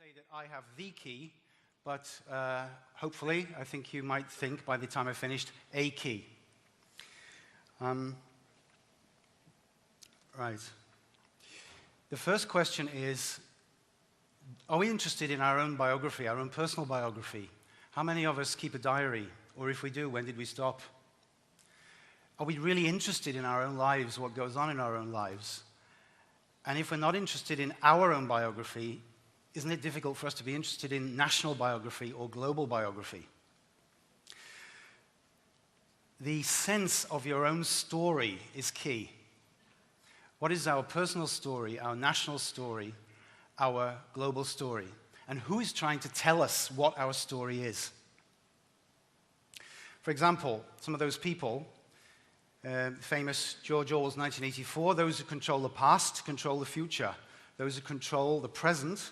say that I have the key, but hopefully, I think you might think by the time I finished, a key. Right. The first question is, are we interested in our own biography, our own personal biography? How many of us keep a diary? Or if we do, when did we stop? Are we really interested in our own lives, what goes on in our own lives? And if we're not interested in our own biography, isn't it difficult for us to be interested in national biography or global biography? The sense of your own story is key. What is our personal story, our national story, our global story? And who is trying to tell us what our story is? For example, some of those people, famous George Orwell's 1984, those who control the past control the future. Those who control the present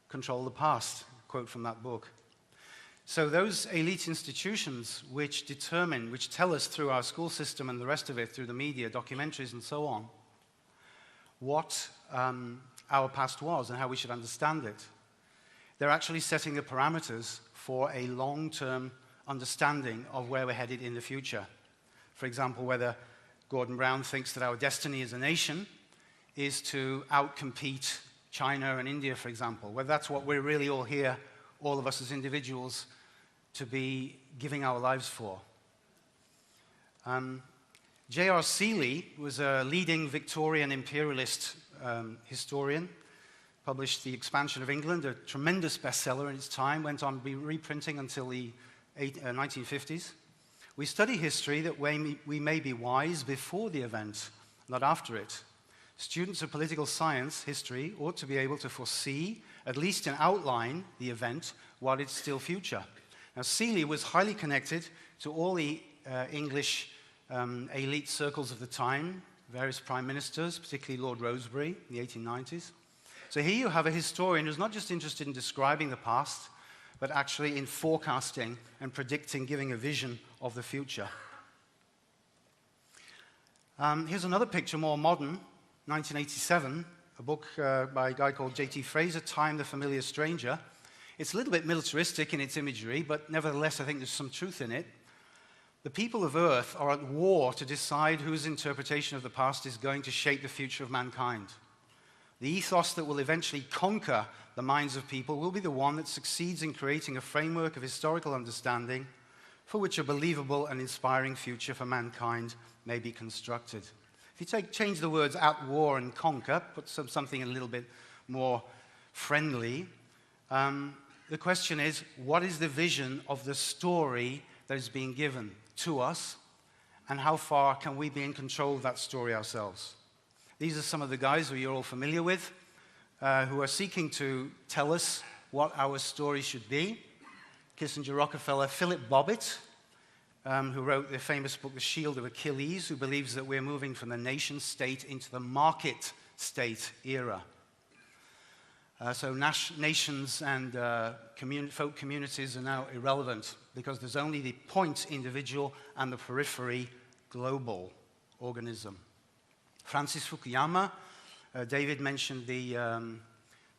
control the past, quote from that book. So those elite institutions which determine, which tell us through our school system and the rest of it, through the media, documentaries and so on, what our past was and how we should understand it. They're actually setting the parameters for a long-term understanding of where we're headed in the future. For example, whether Gordon Brown thinks that our destiny as a nation is to outcompete China and India, for example, whether that's what we're really all here, all of us as individuals, to be giving our lives for. J.R. Seeley was a leading Victorian imperialist historian, published The Expansion of England, a tremendous bestseller in its time, went on to be reprinting until the 1950s. We study history that we may be wise before the event, not after it. Students of political science, history, ought to be able to foresee, at least in outline, the event while it's still future. Now, Seeley was highly connected to all the English elite circles of the time, various prime ministers, particularly Lord Rosebery in the 1890s. So here you have a historian who's not just interested in describing the past, but actually in forecasting and predicting, giving a vision of the future. Here's another picture, more modern, 1987, a book by a guy called J.T. Fraser, Time, the Familiar Stranger. It's a little bit militaristic in its imagery, but nevertheless I think there's some truth in it. The people of Earth are at war to decide whose interpretation of the past is going to shape the future of mankind. The ethos that will eventually conquer the minds of people will be the one that succeeds in creating a framework of historical understanding for which a believable and inspiring future for mankind may be constructed. If you change the words at war and conquer, put something a little bit more friendly, the question is, what is the vision of the story that is being given to us, and how far can we be in control of that story ourselves? These are some of the guys who you're all familiar with, who are seeking to tell us what our story should be. Kissinger, Rockefeller, Philip Bobbitt, who wrote the famous book, The Shield of Achilles, who believes that we're moving from the nation state into the market state era. So nations and folk communities are now irrelevant because there's only the point individual and the periphery global organism. Francis Fukuyama, David mentioned the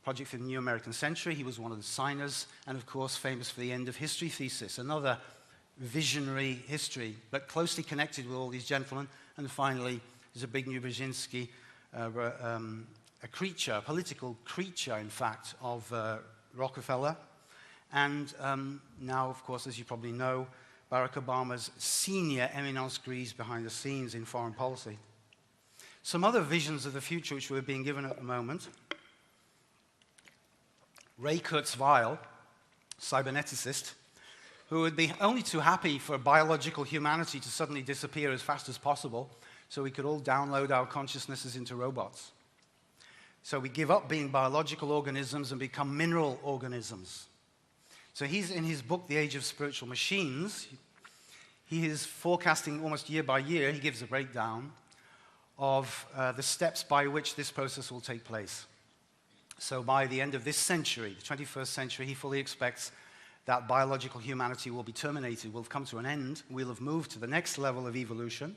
Project for the New American Century. He was one of the signers, and of course famous for the End of History thesis, another visionary history, but closely connected with all these gentlemen. And finally, Zbigniew Brzezinski, a creature, a political creature, in fact, of Rockefeller. And now, of course, as you probably know, Barack Obama's senior eminence grise behind the scenes in foreign policy. Some other visions of the future which we're being given at the moment. Ray Kurzweil, cyberneticist, who would be only too happy for biological humanity to suddenly disappear as fast as possible so we could all download our consciousnesses into robots. So we give up being biological organisms and become mineral organisms. So he's in his book, The Age of Spiritual Machines, he is forecasting almost year by year, he gives a breakdown of the steps by which this process will take place. So by the end of this century, the 21st century, he fully expects that biological humanity will be terminated, will have come to an end, we'll have moved to the next level of evolution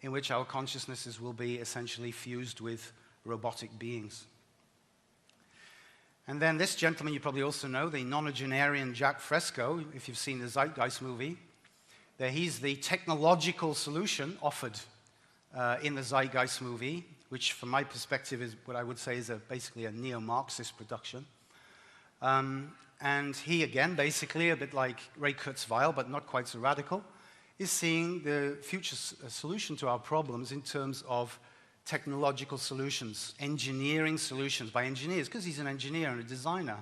in which our consciousnesses will be essentially fused with robotic beings. And then this gentleman you probably also know, the nonagenarian Jack Fresco, if you've seen the Zeitgeist movie. There he's the technological solution offered in the Zeitgeist movie, which from my perspective is what I would say is basically a neo-Marxist production. And he, again, basically, a bit like Ray Kurzweil, but not quite so radical, is seeing the future solution to our problems in terms of technological solutions, engineering solutions by engineers, because he's an engineer and a designer.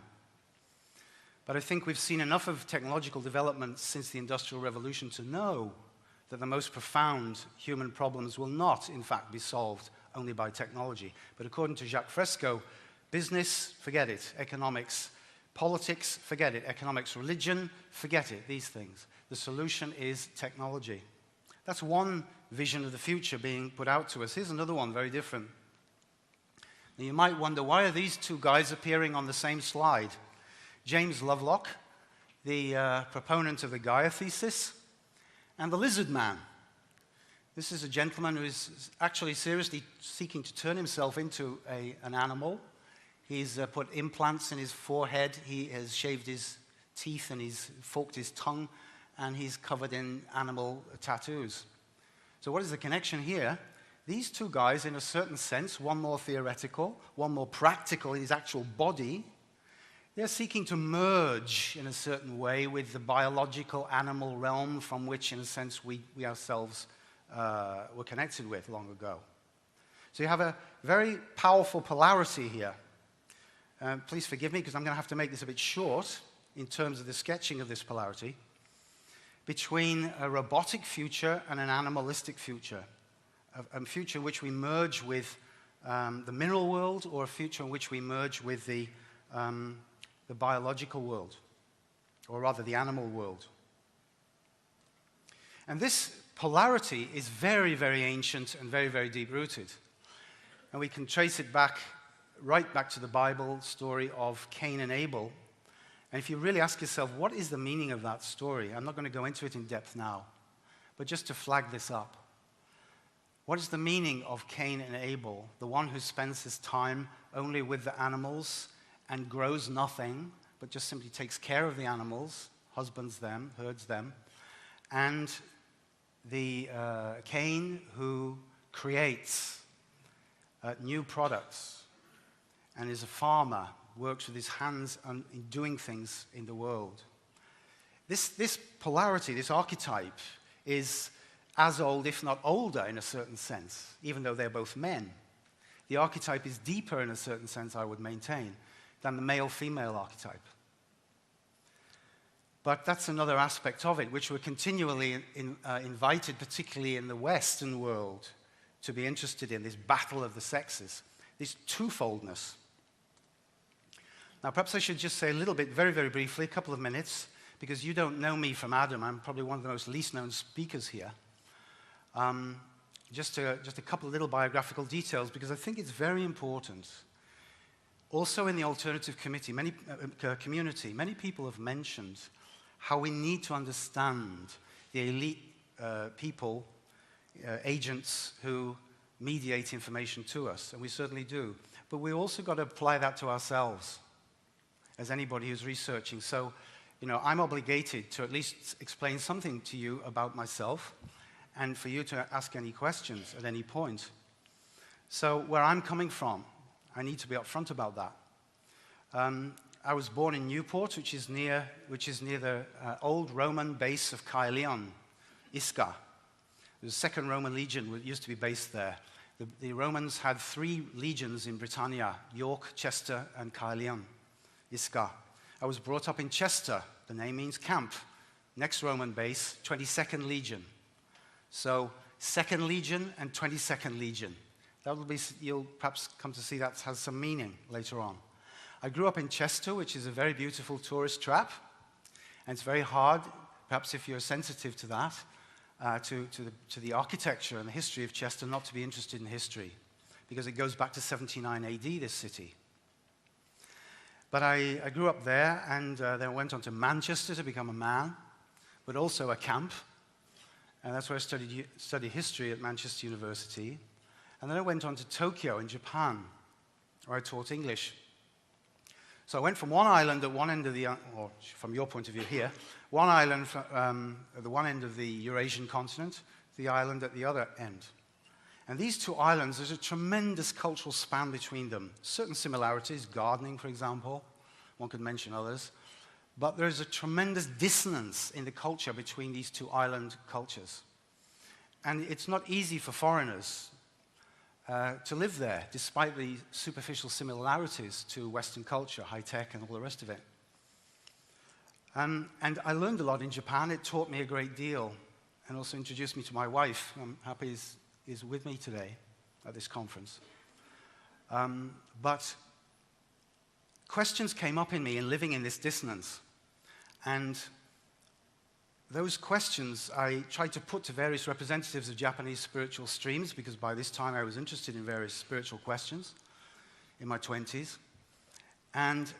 But I think we've seen enough of technological development since the Industrial Revolution to know that the most profound human problems will not, in fact, be solved only by technology. But according to Jacques Fresco, business, forget it. Economics, politics, forget it. Economics, religion, forget it. These things. The solution is technology. That's one vision of the future being put out to us. Here's another one, very different. Now you might wonder, why are these two guys appearing on the same slide? James Lovelock, the proponent of the Gaia thesis, and the lizard man. This is a gentleman who is actually seriously seeking to turn himself into an animal. He's put implants in his forehead, he has shaved his teeth and he's forked his tongue, and he's covered in animal tattoos. So what is the connection here? These two guys, in a certain sense, one more theoretical, one more practical in his actual body, they're seeking to merge in a certain way with the biological animal realm from which, in a sense, we ourselves were connected with long ago. So you have a very powerful polarity here. Please forgive me, because I'm going to have to make this a bit short in terms of the sketching of this polarity between a robotic future and an animalistic future, a future in which we merge with the mineral world, or a future in which we merge with the biological world, or rather the animal world. And this polarity is very, very ancient and very, very deep-rooted. And we can trace it back, right back to the Bible story of Cain and Abel. And if you really ask yourself, what is the meaning of that story? I'm not going to go into it in depth now, but just to flag this up. What is the meaning of Cain and Abel, the one who spends his time only with the animals and grows nothing, but just simply takes care of the animals, husbands them, herds them, and the Cain who creates new products and is a farmer, works with his hands in doing things in the world. This polarity, this archetype, is as old, if not older, in a certain sense, even though they're both men. The archetype is deeper in a certain sense, I would maintain, than the male-female archetype. But that's another aspect of it, which we're continually invited, particularly in the Western world, to be interested in, this battle of the sexes, this twofoldness. Now, perhaps I should just say a little bit, very, very briefly, a couple of minutes, because you don't know me from Adam. I'm probably one of the most least-known speakers here. Just a couple of little biographical details, because I think it's very important. Also in the alternative community, many people have mentioned how we need to understand the elite people, agents who mediate information to us, and we certainly do. But we also got to apply that to ourselves, as anybody who's researching. So, I'm obligated to at least explain something to you about myself, and for you to ask any questions at any point. So, where I'm coming from, I need to be upfront about that. I was born in Newport, which is near the old Roman base of Caerleon, Isca. The second Roman legion used to be based there. The Romans had 3 legions in Britannia: York, Chester, and Caerleon, Isca. I was brought up in Chester. The name means camp. Next Roman base, 22nd Legion. So 2nd Legion and 22nd Legion. You'll perhaps come to see that has some meaning later on. I grew up in Chester, which is a very beautiful tourist trap, and it's very hard, perhaps if you're sensitive to that, to the architecture and the history of Chester, not to be interested in history, because it goes back to 79 AD, this city. But I grew up there, and then I went on to Manchester to become a man, but also a camp, and that's where I studied history at Manchester University. And then I went on to Tokyo in Japan, where I taught English. So I went from one island at one end of the, or from your point of view here, one island at the one end of the Eurasian continent, the island at the other end. And these two islands, there's a tremendous cultural span between them. Certain similarities, gardening, for example. One could mention others. But there's a tremendous dissonance in the culture between these two island cultures. And it's not easy for foreigners to live there, despite the superficial similarities to Western culture, high-tech and all the rest of it. And I learned a lot in Japan. It taught me a great deal, and also introduced me to my wife, who I'm happy is with me today at this conference. But questions came up in me in living in this dissonance. And those questions I tried to put to various representatives of Japanese spiritual streams, because by this time I was interested in various spiritual questions in my 20s. And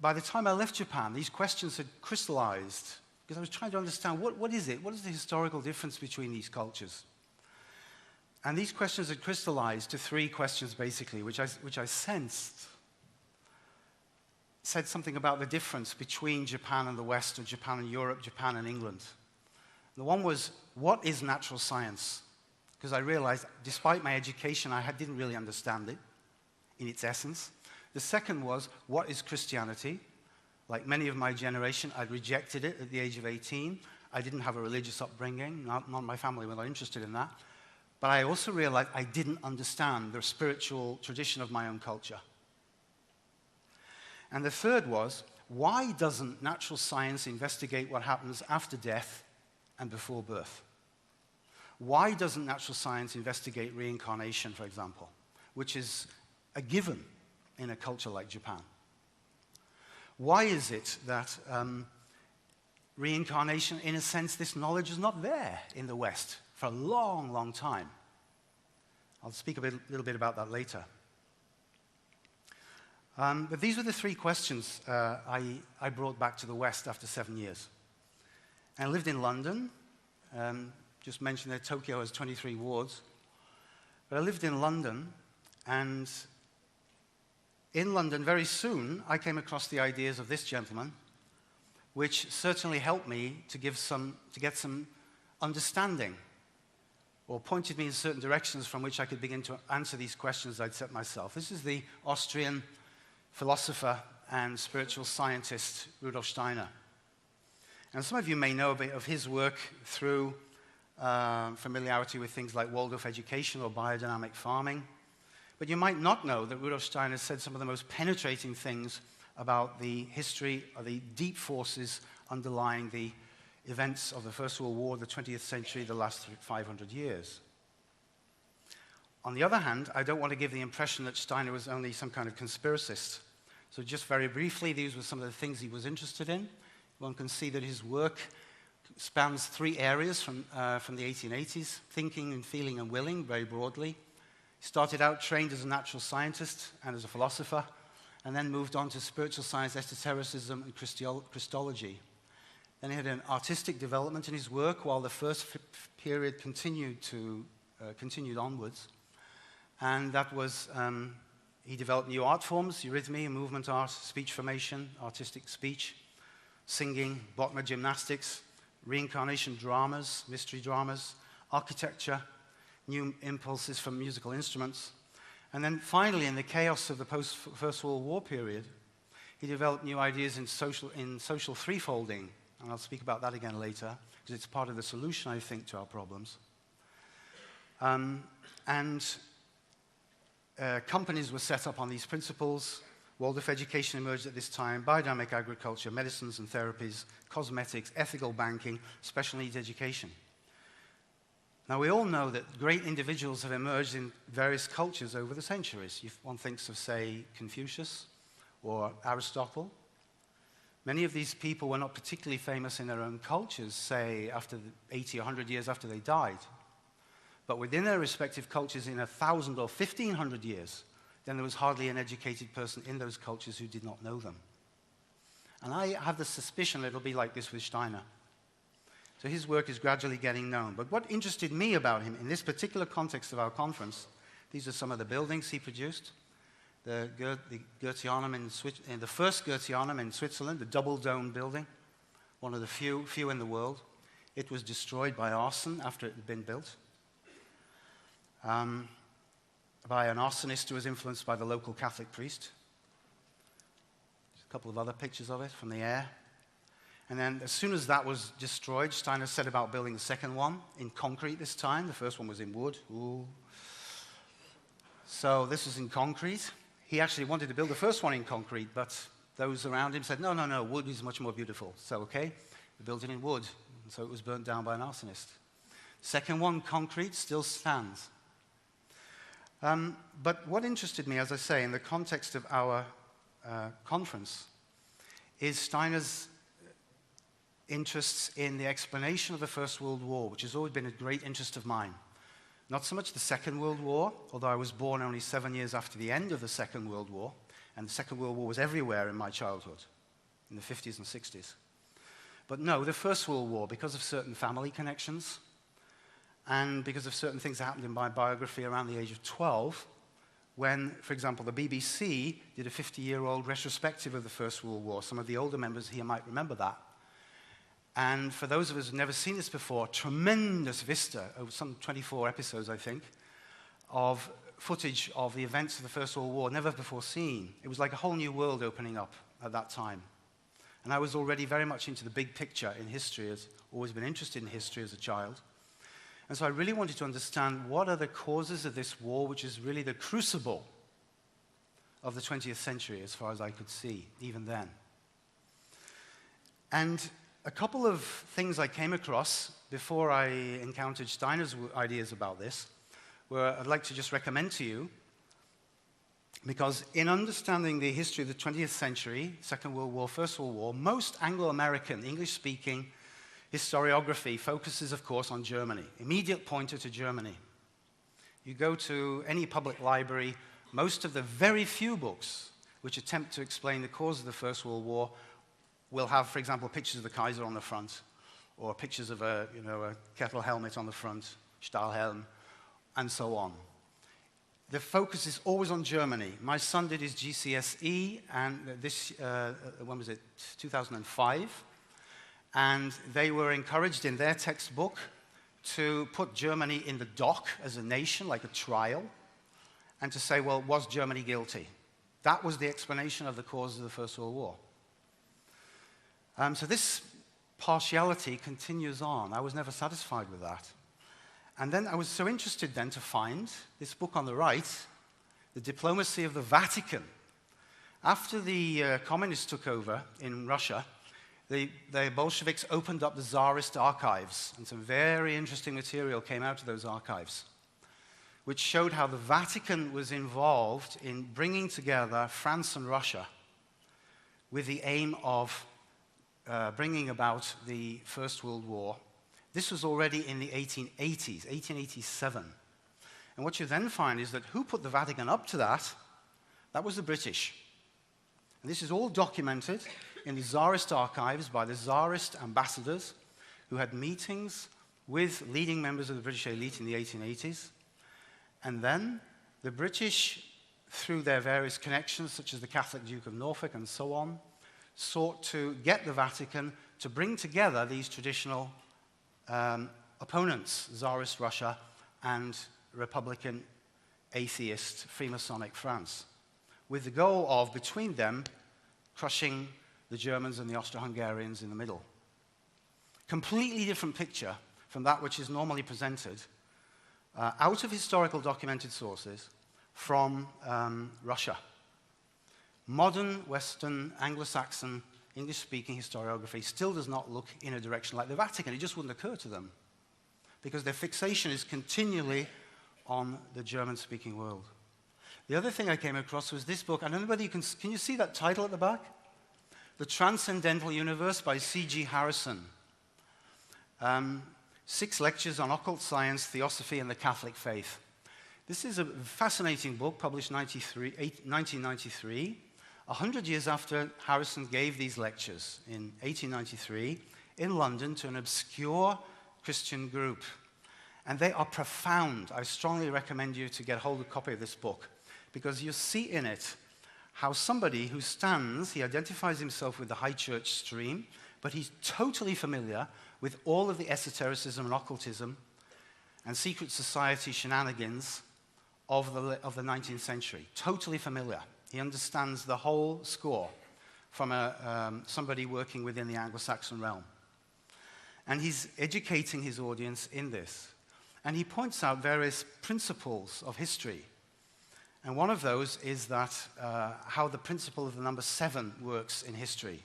by the time I left Japan, these questions had crystallized, because I was trying to understand what is it? What is the historical difference between these cultures? And these questions had crystallized to three questions, basically, which I sensed said something about the difference between Japan and the West, or Japan and Europe, Japan and England. The one was, what is natural science? Because I realized, despite my education, I didn't really understand it in its essence. The second was, what is Christianity? Like many of my generation, I'd rejected it at the age of 18. I didn't have a religious upbringing. None of my family were not interested in that. But I also realized I didn't understand the spiritual tradition of my own culture. And the third was, why doesn't natural science investigate what happens after death and before birth? Why doesn't natural science investigate reincarnation, for example, which is a given in a culture like Japan? Why is it that reincarnation, in a sense, this knowledge is not there in the West for a long, long time? I'll speak a little bit about that later. But these were the three questions I brought back to the West after 7 years. And I lived in London. Just mentioned that Tokyo has 23 wards. But I lived in London, and in London, very soon, I came across the ideas of this gentleman, which certainly helped me to get some understanding, or pointed me in certain directions from which I could begin to answer these questions I'd set myself. This is the Austrian philosopher and spiritual scientist Rudolf Steiner. And some of you may know a bit of his work through familiarity with things like Waldorf education or biodynamic farming. But you might not know that Rudolf Steiner said some of the most penetrating things about the history of the deep forces underlying the events of the First World War, the 20th century, the last 500 years. On the other hand, I don't want to give the impression that Steiner was only some kind of conspiracist. So just very briefly, these were some of the things he was interested in. One can see that his work spans three areas from the 1880s, thinking and feeling and willing, very broadly. He started out trained as a natural scientist and as a philosopher, and then moved on to spiritual science, esotericism, and Christology. Then he had an artistic development in his work, while the first period continued onwards. And that was, he developed new art forms, eurythmy, movement art, speech formation, artistic speech, singing, Botma gymnastics, reincarnation dramas, mystery dramas, architecture, new impulses from musical instruments. And then finally, in the chaos of the post-First World War period, he developed new ideas in social threefolding. And I'll speak about that again later, because it's part of the solution, I think, to our problems. Companies were set up on these principles. Waldorf education emerged at this time, biodynamic agriculture, medicines and therapies, cosmetics, ethical banking, special needs education. Now, we all know that great individuals have emerged in various cultures over the centuries. If one thinks of, say, Confucius or Aristotle. Many of these people were not particularly famous in their own cultures, say, after 80 or 100 years after they died. But within their respective cultures in 1,000 or 1,500 years, then there was hardly an educated person in those cultures who did not know them. And I have the suspicion it'll be like this with Steiner. So his work is gradually getting known. But what interested me about him in this particular context of our conference, these are some of the buildings he produced. the Goetheanum in the first Goetheanum in Switzerland, the double-dome building, one of the few in the world. It was destroyed by arson after it had been built, by an arsonist who was influenced by the local Catholic priest. There's a couple of other pictures of it from the air. And then as soon as that was destroyed, Steiner set about building the second one in concrete this time. The first one was in wood. Ooh. So this was in concrete. He actually wanted to build the first one in concrete, but those around him said, no, wood is much more beautiful. So, okay, we built it in wood. And so it was burnt down by an arsonist. Second one, concrete, still stands. But what interested me, as I say, in the context of our conference, is Steiner's interests in the explanation of the First World War, which has always been a great interest of mine. Not so much the Second World War, although I was born only 7 years after the end of the Second World War, and the Second World War was everywhere in my childhood, in the 50s and 60s. But no, the First World War, because of certain family connections, and because of certain things that happened in my biography around the age of 12, when, for example, the BBC did a 50-year-old retrospective of the First World War. Some of the older members here might remember that. And for those of us who've never seen this before, tremendous vista, over some 24 episodes, I think, of footage of the events of the First World War, never before seen. It was like a whole new world opening up at that time. And I was already very much into the big picture in history, as always been interested in history as a child. And so I really wanted to understand what are the causes of this war, which is really the crucible of the 20th century, as far as I could see, even then. And a couple of things I came across before I encountered Steiner's ideas about this, where I'd like to just recommend to you, because in understanding the history of the 20th century, Second World War, First World War, most Anglo-American, English-speaking historiography focuses, of course, on Germany. Immediate pointer to Germany. You go to any public library, most of the very few books which attempt to explain the cause of the First World War will have, for example, pictures of the Kaiser on the front, or pictures of a kettle helmet on the front, Stahlhelm, and so on. The focus is always on Germany. My son did his GCSE, and when was it, 2005, and they were encouraged in their textbook to put Germany in the dock as a nation, like a trial, and to say, well, was Germany guilty? That was the explanation of the cause of the First World War. So this partiality continues on. I was never satisfied with that. And then I was so interested then to find this book on the right, The Diplomacy of the Vatican. After the communists took over in Russia, the Bolsheviks opened up the Tsarist archives, and some very interesting material came out of those archives, which showed how the Vatican was involved in bringing together France and Russia with the aim of bringing about the First World War. This was already in the 1880s, 1887. And what you then find is that who put the Vatican up to that? That was the British. And this is all documented in the Tsarist archives by the Tsarist ambassadors who had meetings with leading members of the British elite in the 1880s. And then the British, through their various connections, such as the Catholic Duke of Norfolk and so on, sought to get the Vatican to bring together these traditional opponents, Tsarist Russia and Republican, atheist, Freemasonic France, with the goal of, between them, crushing the Germans and the Austro-Hungarians in the middle. Completely different picture from that which is normally presented out of historical documented sources from Russia. Modern Western, Anglo-Saxon, English-speaking historiography still does not look in a direction like the Vatican. It just wouldn't occur to them because their fixation is continually on the German-speaking world. The other thing I came across was this book. I don't know whether you can you see that title at the back? The Transcendental Universe by C.G. Harrison. 6 lectures on occult science, theosophy, and the Catholic faith. This is a fascinating book published in 1993. 100 years after Harrison gave these lectures in 1893 in London to an obscure Christian group. And they are profound. I strongly recommend you to get hold of a copy of this book because you see in it how somebody who stands, he identifies himself with the high church stream, but he's totally familiar with all of the esotericism and occultism and secret society shenanigans of the 19th century. Totally familiar. He understands the whole score from somebody working within the Anglo-Saxon realm. And he's educating his audience in this. And he points out various principles of history. And one of those is that how the principle of the number 7 works in history.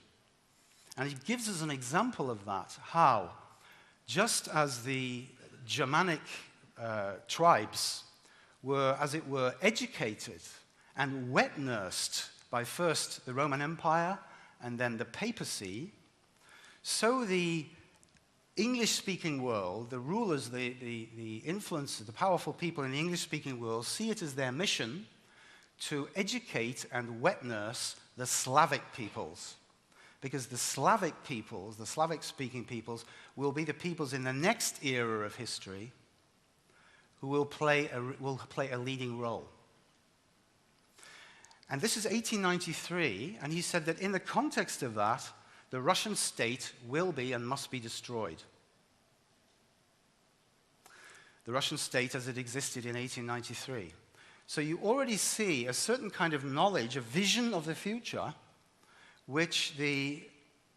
And he gives us an example of that, how just as the Germanic tribes were, as it were, educated and wet-nursed by first the Roman Empire and then the papacy, so the English-speaking world, the rulers, the influencers, the powerful people in the English-speaking world see it as their mission to educate and wet-nurse the Slavic peoples. Because the Slavic peoples, the Slavic-speaking peoples, will be the peoples in the next era of history who will play a leading role. And this is 1893, and he said that in the context of that, the Russian state will be and must be destroyed. The Russian state as it existed in 1893. So you already see a certain kind of knowledge, a vision of the future, which the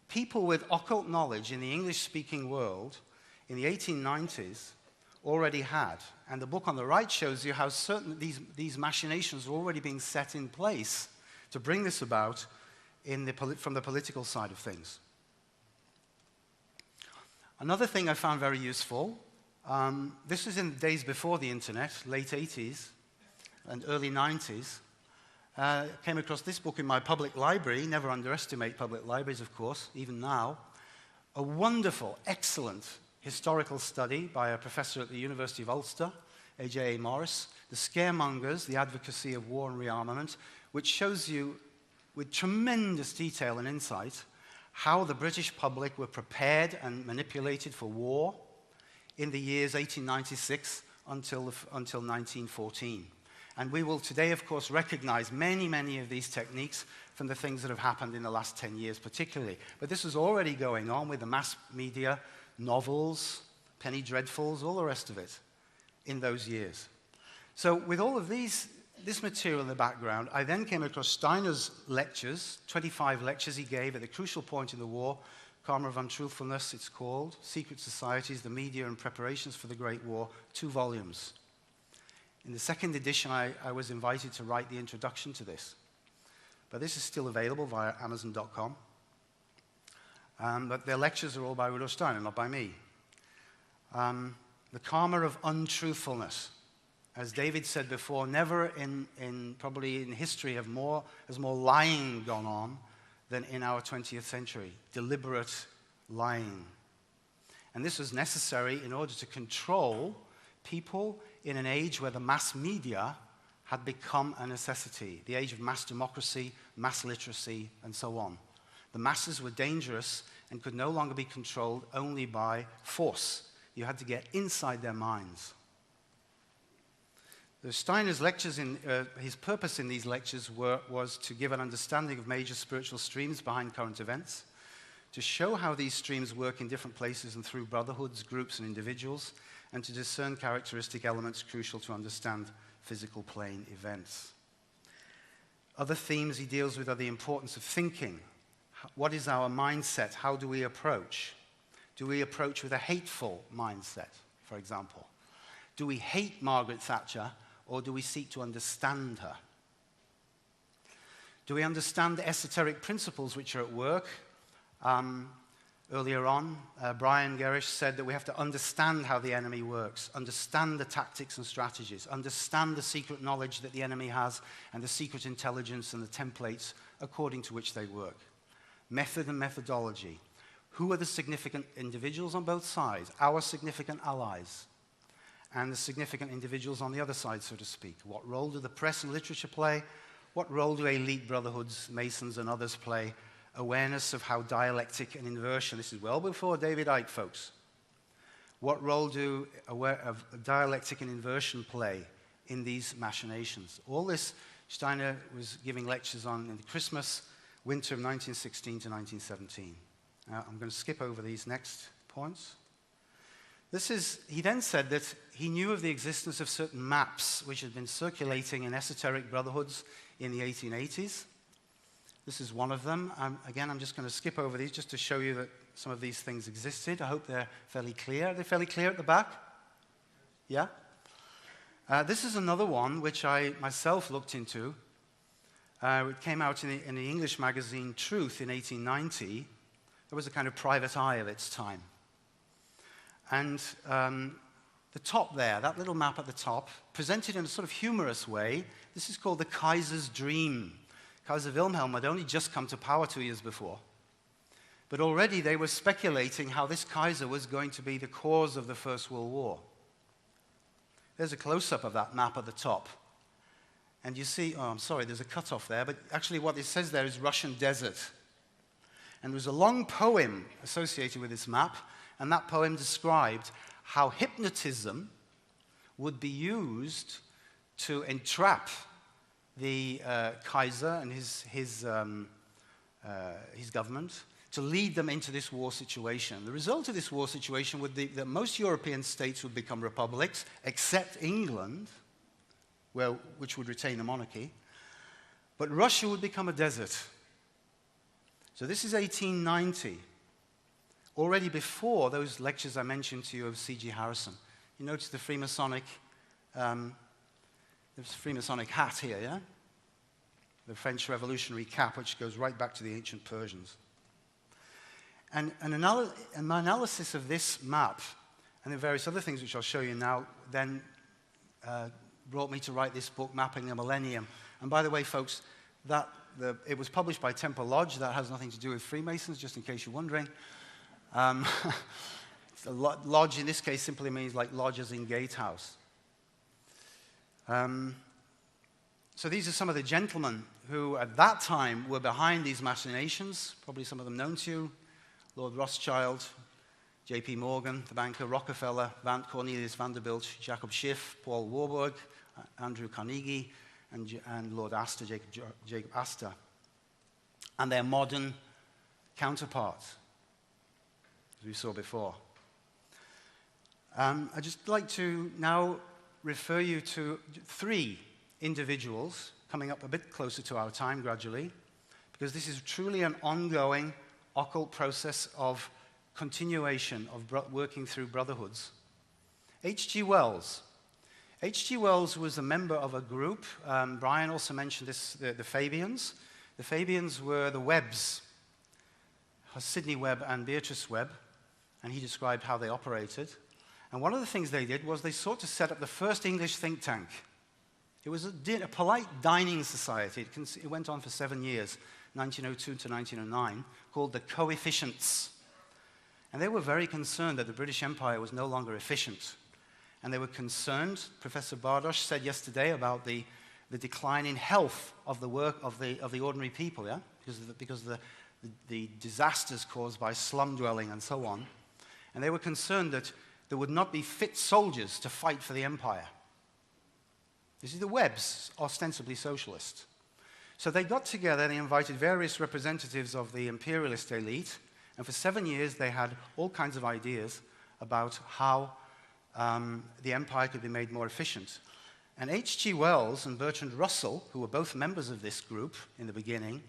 people with occult knowledge in the English-speaking world in the 1890s already had. And the book on the right shows you how certain these machinations are already being set in place to bring this about from the political side of things. Another thing I found very useful, this was in the days before the internet, late 80s and early 90s. Came across this book in my public library. Never underestimate public libraries, of course, even now. A wonderful, excellent historical study by a professor at the University of Ulster, A.J.A. Morris, The Scaremongers, the Advocacy of War and Rearmament, which shows you with tremendous detail and insight how the British public were prepared and manipulated for war in the years 1896 until 1914. And we will today, of course, recognize many, many of these techniques from the things that have happened in the last 10 years particularly. But this was already going on with the mass media, novels, penny dreadfuls, all the rest of it in those years. So with all of this material in the background, I then came across Steiner's lectures, 25 lectures he gave at the crucial point in the war, Karma of Untruthfullness, it's called, Secret Societies, the Media and Preparations for the Great War, 2 volumes. In the second edition, I was invited to write the introduction to this. But this is still available via Amazon.com. But their lectures are all by Rudolf Steiner, not by me. The Karma of Untruthfullness. As David said before, never probably in history has more lying gone on than in our 20th century. Deliberate lying. And this was necessary in order to control people in an age where the mass media had become a necessity, the age of mass democracy, mass literacy, and so on. The masses were dangerous and could no longer be controlled only by force. You had to get inside their minds. Steiner's lectures, his purpose in these lectures was to give an understanding of major spiritual streams behind current events, to show how these streams work in different places and through brotherhoods, groups, and individuals, and to discern characteristic elements crucial to understand physical plane events. Other themes he deals with are the importance of thinking. What is our mindset? How do we approach? Do we approach with a hateful mindset, for example? Do we hate Margaret Thatcher, or do we seek to understand her? Do we understand the esoteric principles which are at work? Earlier on, Brian Gerrish said that we have to understand how the enemy works, understand the tactics and strategies, understand the secret knowledge that the enemy has, and the secret intelligence and the templates according to which they work. Method and methodology. Who are the significant individuals on both sides? Our significant allies. And the significant individuals on the other side, so to speak. What role do the press and literature play? What role do elite brotherhoods, Masons, and others play? Awareness of how dialectic and inversion, this is well before David Icke, folks. What role do dialectic and inversion play in these machinations? All this Steiner was giving lectures on in the Christmas, winter of 1916 to 1917. I'm going to skip over these next points. He then said that he knew of the existence of certain maps which had been circulating in esoteric brotherhoods in the 1880s. This is one of them. Again, I'm just going to skip over these just to show you that some of these things existed. I hope they're fairly clear. Are they fairly clear at the back? Yeah? This is another one which I myself looked into. It came out in the English magazine Truth in 1890. It was a kind of private eye of its time. And the top there, that little map at the top, presented in a sort of humorous way, this is called the Kaiser's Dream. Kaiser Wilhelm had only just come to power 2 years before. But already they were speculating how this Kaiser was going to be the cause of the First World War. There's a close-up of that map at the top. And you see, oh, I'm sorry, there's a cutoff there, but actually what it says there is Russian desert. And there was a long poem associated with this map, and that poem described how hypnotism would be used to entrap the Kaiser and his government, to lead them into this war situation. The result of this war situation would be that most European states would become republics, except England, which would retain a monarchy, but Russia would become a desert. So this is 1890. Already before those lectures I mentioned to you of C.G. Harrison. You notice the Freemasonic hat here, yeah? The French Revolutionary cap, which goes right back to the ancient Persians. And my analysis of this map and the various other things which I'll show you now then brought me to write this book, Mapping the Millennium. And by the way, folks, it was published by Temple Lodge. That has nothing to do with Freemasons, just in case you're wondering. Lodge in this case simply means like lodges in gatehouse. So these are some of the gentlemen who at that time were behind these machinations, probably some of them known to you: Lord Rothschild, J.P. Morgan, the banker, Rockefeller, Cornelius Vanderbilt, Jacob Schiff, Paul Warburg, Andrew Carnegie, and Lord Astor, Jacob Astor, and their modern counterparts, as we saw before. I'd just like to now refer you to 3 individuals coming up a bit closer to our time gradually, because this is truly an ongoing occult process of continuation of working through brotherhoods. H.G. Wells. H.G. Wells was a member of a group. Brian also mentioned this, the Fabians. The Fabians were the Webbs, Sidney Webb and Beatrice Webb, and he described how they operated. And one of the things they did was they sought to set up the first English think tank. It was a polite dining society. It went on for 7 years, 1902 to 1909, called the Coefficients. And they were very concerned that the British Empire was no longer efficient. And they were concerned, Professor Bardosh said yesterday, about the decline in health of the work of the ordinary people, yeah? Because of the disasters caused by slum dwelling and so on. And they were concerned that there would not be fit soldiers to fight for the empire. This is the Webbs, ostensibly socialist. So they got together, they invited various representatives of the imperialist elite, and for 7 years they had all kinds of ideas about how the empire could be made more efficient. And H.G. Wells and Bertrand Russell, who were both members of this group in the beginning,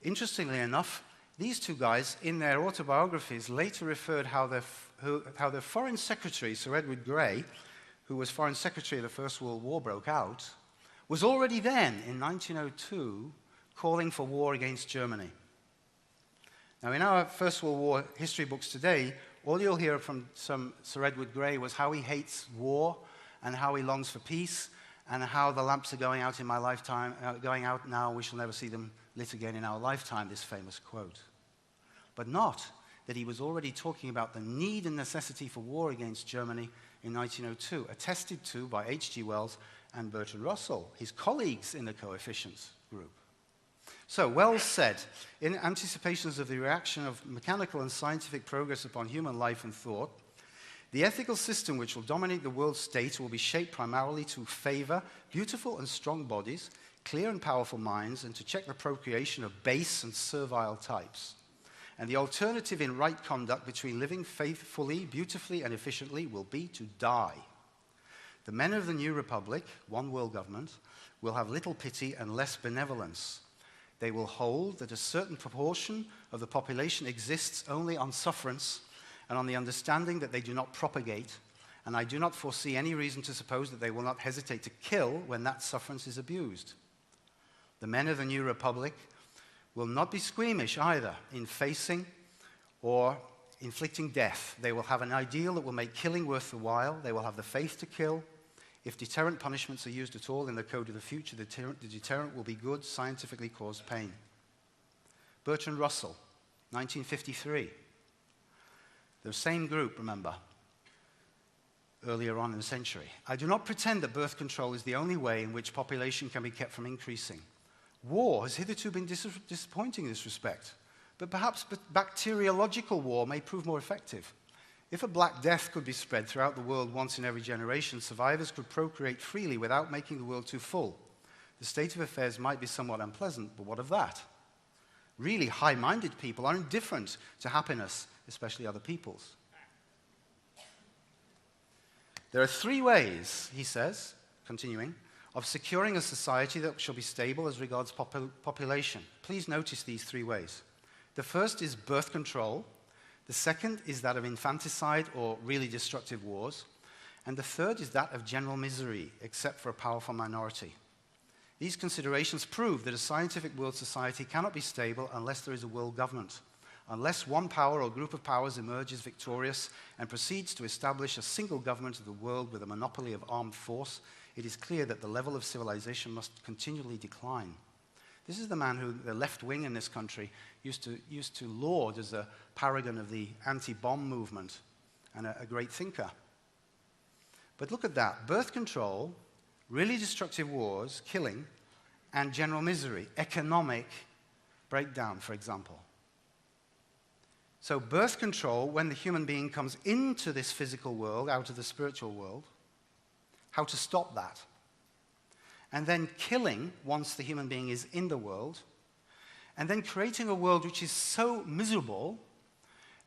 interestingly enough, these 2 guys, in their autobiographies, later referred how their foreign secretary, Sir Edward Grey, who was foreign secretary of the First World War, broke out, was already then, in 1902, calling for war against Germany. Now, in our First World War history books today, all you'll hear from Sir Edward Grey was how he hates war and how he longs for peace and how the lamps are going out in my lifetime, going out now, we shall never see them lit again in our lifetime, this famous quote. But not that he was already talking about the need and necessity for war against Germany in 1902, attested to by H.G. Wells and Bertrand Russell, his colleagues in the Coefficients group. So Wells said, in anticipations of the reaction of mechanical and scientific progress upon human life and thought, the ethical system which will dominate the world state will be shaped primarily to favor beautiful and strong bodies, clear and powerful minds and to check the procreation of base and servile types. And the alternative in right conduct between living faithfully, beautifully, and efficiently will be to die. The men of the new republic, one world government, will have little pity and less benevolence. They will hold that a certain proportion of the population exists only on sufferance and on the understanding that they do not propagate, and I do not foresee any reason to suppose that they will not hesitate to kill when that sufferance is abused. The men of the new republic will not be squeamish either in facing or inflicting death. They will have an ideal that will make killing worth the while. They will have the faith to kill. If deterrent punishments are used at all in the code of the future, the deterrent will be good, scientifically caused pain. Bertrand Russell, 1953. The same group, remember, earlier on in the century. I do not pretend that birth control is the only way in which population can be kept from increasing. War has hitherto been disappointing in this respect, but perhaps bacteriological war may prove more effective. If a Black Death could be spread throughout the world once in every generation, survivors could procreate freely without making the world too full. The state of affairs might be somewhat unpleasant, but what of that? Really high-minded people are indifferent to happiness, especially other people's. There are 3 ways, he says, continuing, of securing a society that shall be stable as regards population. Please notice these 3 ways. The first is birth control. The second is that of infanticide or really destructive wars. And the third is that of general misery, except for a powerful minority. These considerations prove that a scientific world society cannot be stable unless there is a world government. Unless one power or group of powers emerges victorious and proceeds to establish a single government of the world with a monopoly of armed force, it is clear that the level of civilization must continually decline. This is the man who the left wing in this country used to laud as a paragon of the anti-bomb movement and a great thinker. But look at that. Birth control, really destructive wars, killing, and general misery, economic breakdown, for example. So birth control, when the human being comes into this physical world, out of the spiritual world, how to stop that. And then killing once the human being is in the world, and then creating a world which is so miserable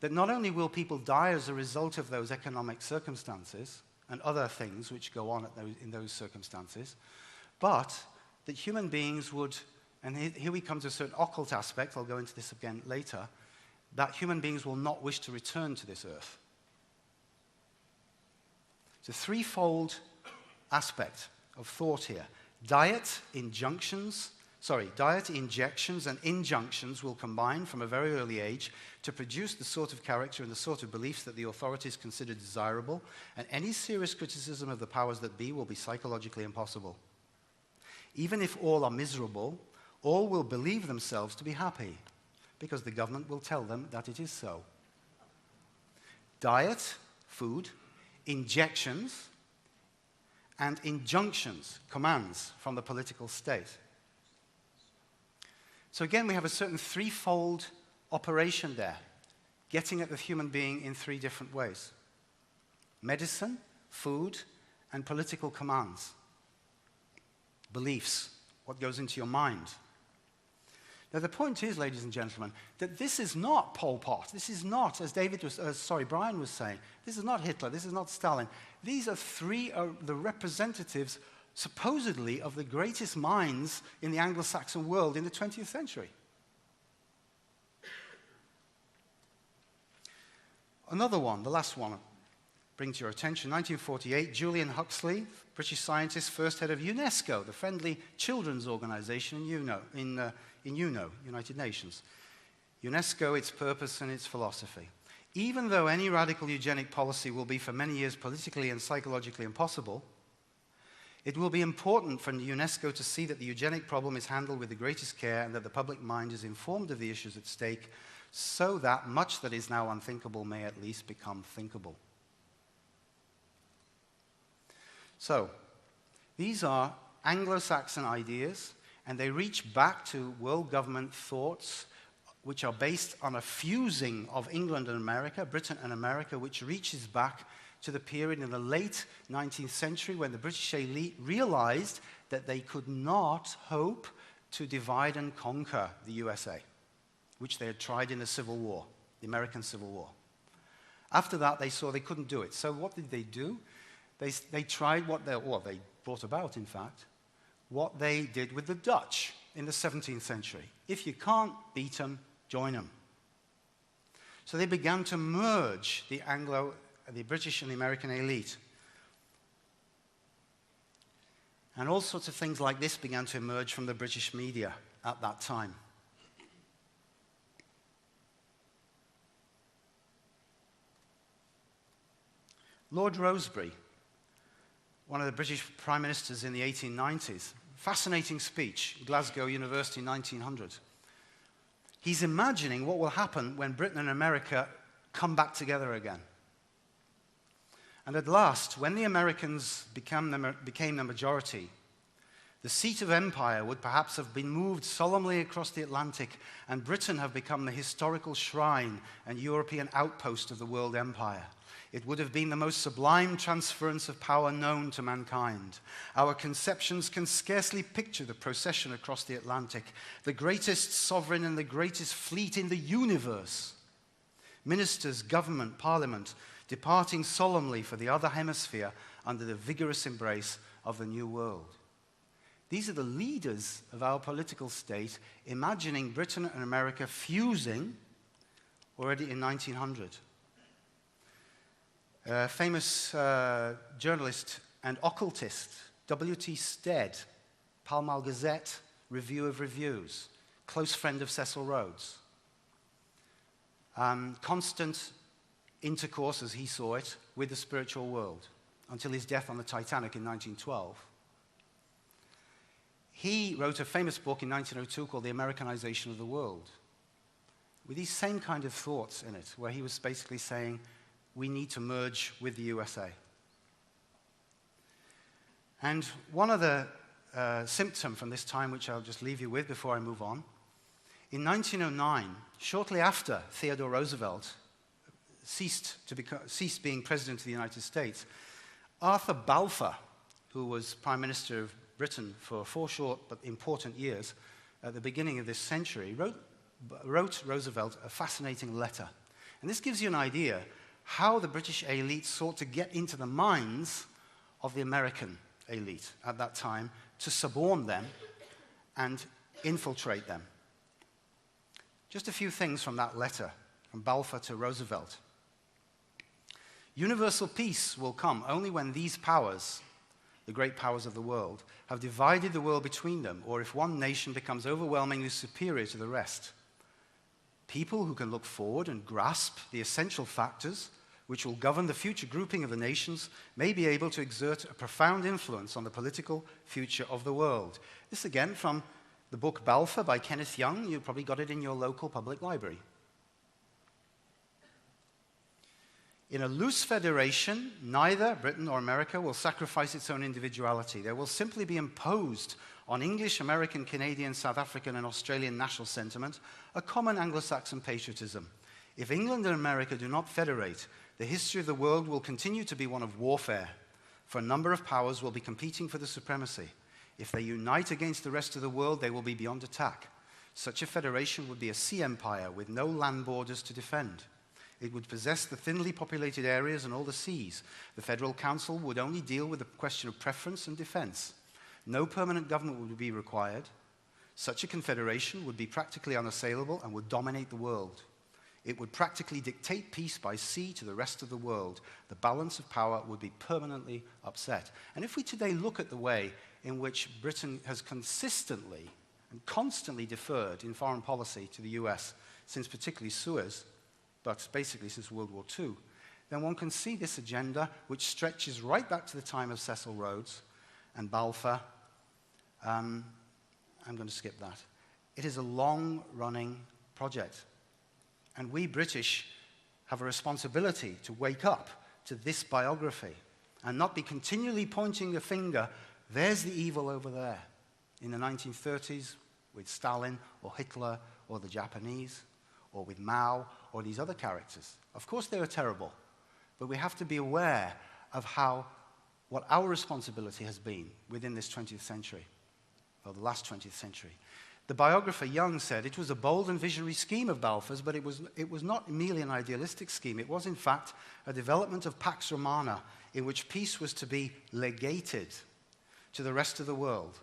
that not only will people die as a result of those economic circumstances and other things which go on in those circumstances, but that human beings would, and here we come to a certain occult aspect, I'll go into this again later, that human beings will not wish to return to this earth. It's a 3-fold aspect of thought here. Diet, injections, and injunctions will combine from a very early age to produce the sort of character and the sort of beliefs that the authorities consider desirable, and any serious criticism of the powers that be will be psychologically impossible. Even if all are miserable, all will believe themselves to be happy, because the government will tell them that it is so. Diet, food, injections, and injunctions, commands from the political state. So again, we have a certain 3-fold operation there, getting at the human being in 3 different ways. Medicine, food, and political commands. Beliefs, what goes into your mind. Now the point is, ladies and gentlemen, that this is not Pol Pot. This is not, as Brian was saying, this is not Hitler, this is not Stalin. These are 3 of the representatives, supposedly, of the greatest minds in the Anglo-Saxon world in the 20th century. Another one, the last one, bring to your attention, 1948, Julian Huxley, British scientist, first head of UNESCO, the friendly children's organization in United Nations. UNESCO, its purpose and its philosophy. Even though any radical eugenic policy will be for many years politically and psychologically impossible, it will be important for UNESCO to see that the eugenic problem is handled with the greatest care and that the public mind is informed of the issues at stake so that much that is now unthinkable may at least become thinkable. So, these are Anglo-Saxon ideas, and they reach back to world government thoughts which are based on a fusing of England and America, Britain and America, which reaches back to the period in the late 19th century when the British elite realized that they could not hope to divide and conquer the USA, which they had tried in the Civil War, the American Civil War. After that, they saw they couldn't do it. So what did they do? They tried they brought about, in fact, what they did with the Dutch in the 17th century. If you can't beat them, join them. So they began to merge the British and the American elite. And all sorts of things like this began to emerge from the British media at that time. Lord Rosebery, one of the British prime ministers in the 1890s, fascinating speech, Glasgow University, 1900. He's imagining what will happen when Britain and America come back together again. And at last, when the Americans became the majority, the seat of empire would perhaps have been moved solemnly across the Atlantic, and Britain have become the historical shrine and European outpost of the world empire. It would have been the most sublime transference of power known to mankind. Our conceptions can scarcely picture the procession across the Atlantic, the greatest sovereign and the greatest fleet in the universe. Ministers, government, parliament, departing solemnly for the other hemisphere under the vigorous embrace of the new world. These are the leaders of our political state imagining Britain and America fusing already in 1900. Famous journalist and occultist W.T. Stead, Pall Mall Gazette, Review of Reviews, close friend of Cecil Rhodes. Constant intercourse, as he saw it, with the spiritual world until his death on the Titanic in 1912. He wrote a famous book in 1902 called The Americanization of the World, with these same kind of thoughts in it, where he was basically saying, we need to merge with the USA. And one other symptom from this time, which I'll just leave you with before I move on, in 1909, shortly after Theodore Roosevelt ceased being President of the United States, Arthur Balfour, who was Prime Minister of Britain for 4 short but important years at the beginning of this century, wrote Roosevelt a fascinating letter. And this gives you an idea how the British elite sought to get into the minds of the American elite at that time to suborn them and infiltrate them. Just a few things from that letter, from Balfour to Roosevelt. Universal peace will come only when these powers, the great powers of the world, have divided the world between them, or if one nation becomes overwhelmingly superior to the rest. People who can look forward and grasp the essential factors which will govern the future grouping of the nations may be able to exert a profound influence on the political future of the world. This again from the book Balfour by Kenneth Young. You probably got it in your local public library. In a loose federation, neither Britain or America will sacrifice its own individuality. There will simply be imposed on English, American, Canadian, South African, and Australian national sentiment a common Anglo-Saxon patriotism. If England and America do not federate, the history of the world will continue to be one of warfare, for a number of powers will be competing for the supremacy. If they unite against the rest of the world, they will be beyond attack. Such a federation would be a sea empire with no land borders to defend. It would possess the thinly populated areas and all the seas. The Federal Council would only deal with the question of preference and defense. No permanent government would be required. Such a confederation would be practically unassailable and would dominate the world. It would practically dictate peace by sea to the rest of the world. The balance of power would be permanently upset. And if we today look at the way in which Britain has consistently and constantly deferred in foreign policy to the US, since particularly Suez, but basically since World War II, then one can see this agenda which stretches right back to the time of Cecil Rhodes and Balfour. I'm going to skip that. It is a long-running project. And we British have a responsibility to wake up to this biography and not be continually pointing a finger, there's the evil over there, in the 1930s with Stalin or Hitler or the Japanese or with Mao or these other characters. Of course they were terrible, but we have to be aware of what our responsibility has been within this 20th century, or the last 20th century. The biographer Young said it was a bold and visionary scheme of Balfour's, but it was not merely an idealistic scheme. It was, in fact, a development of Pax Romana, in which peace was to be legated to the rest of the world.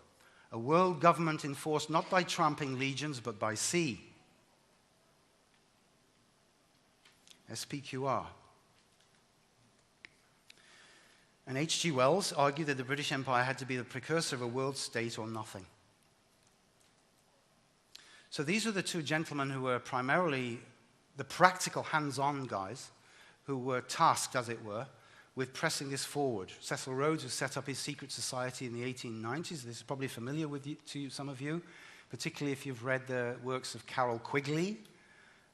A world government enforced not by tramping legions, but by sea. SPQR. And H.G. Wells argued that the British Empire had to be the precursor of a world state or nothing. So these were the two gentlemen who were primarily the practical hands-on guys who were tasked, as it were, with pressing this forward. Cecil Rhodes, who set up his secret society in the 1890s. This is probably familiar to some of you, particularly if you've read the works of Carroll Quigley,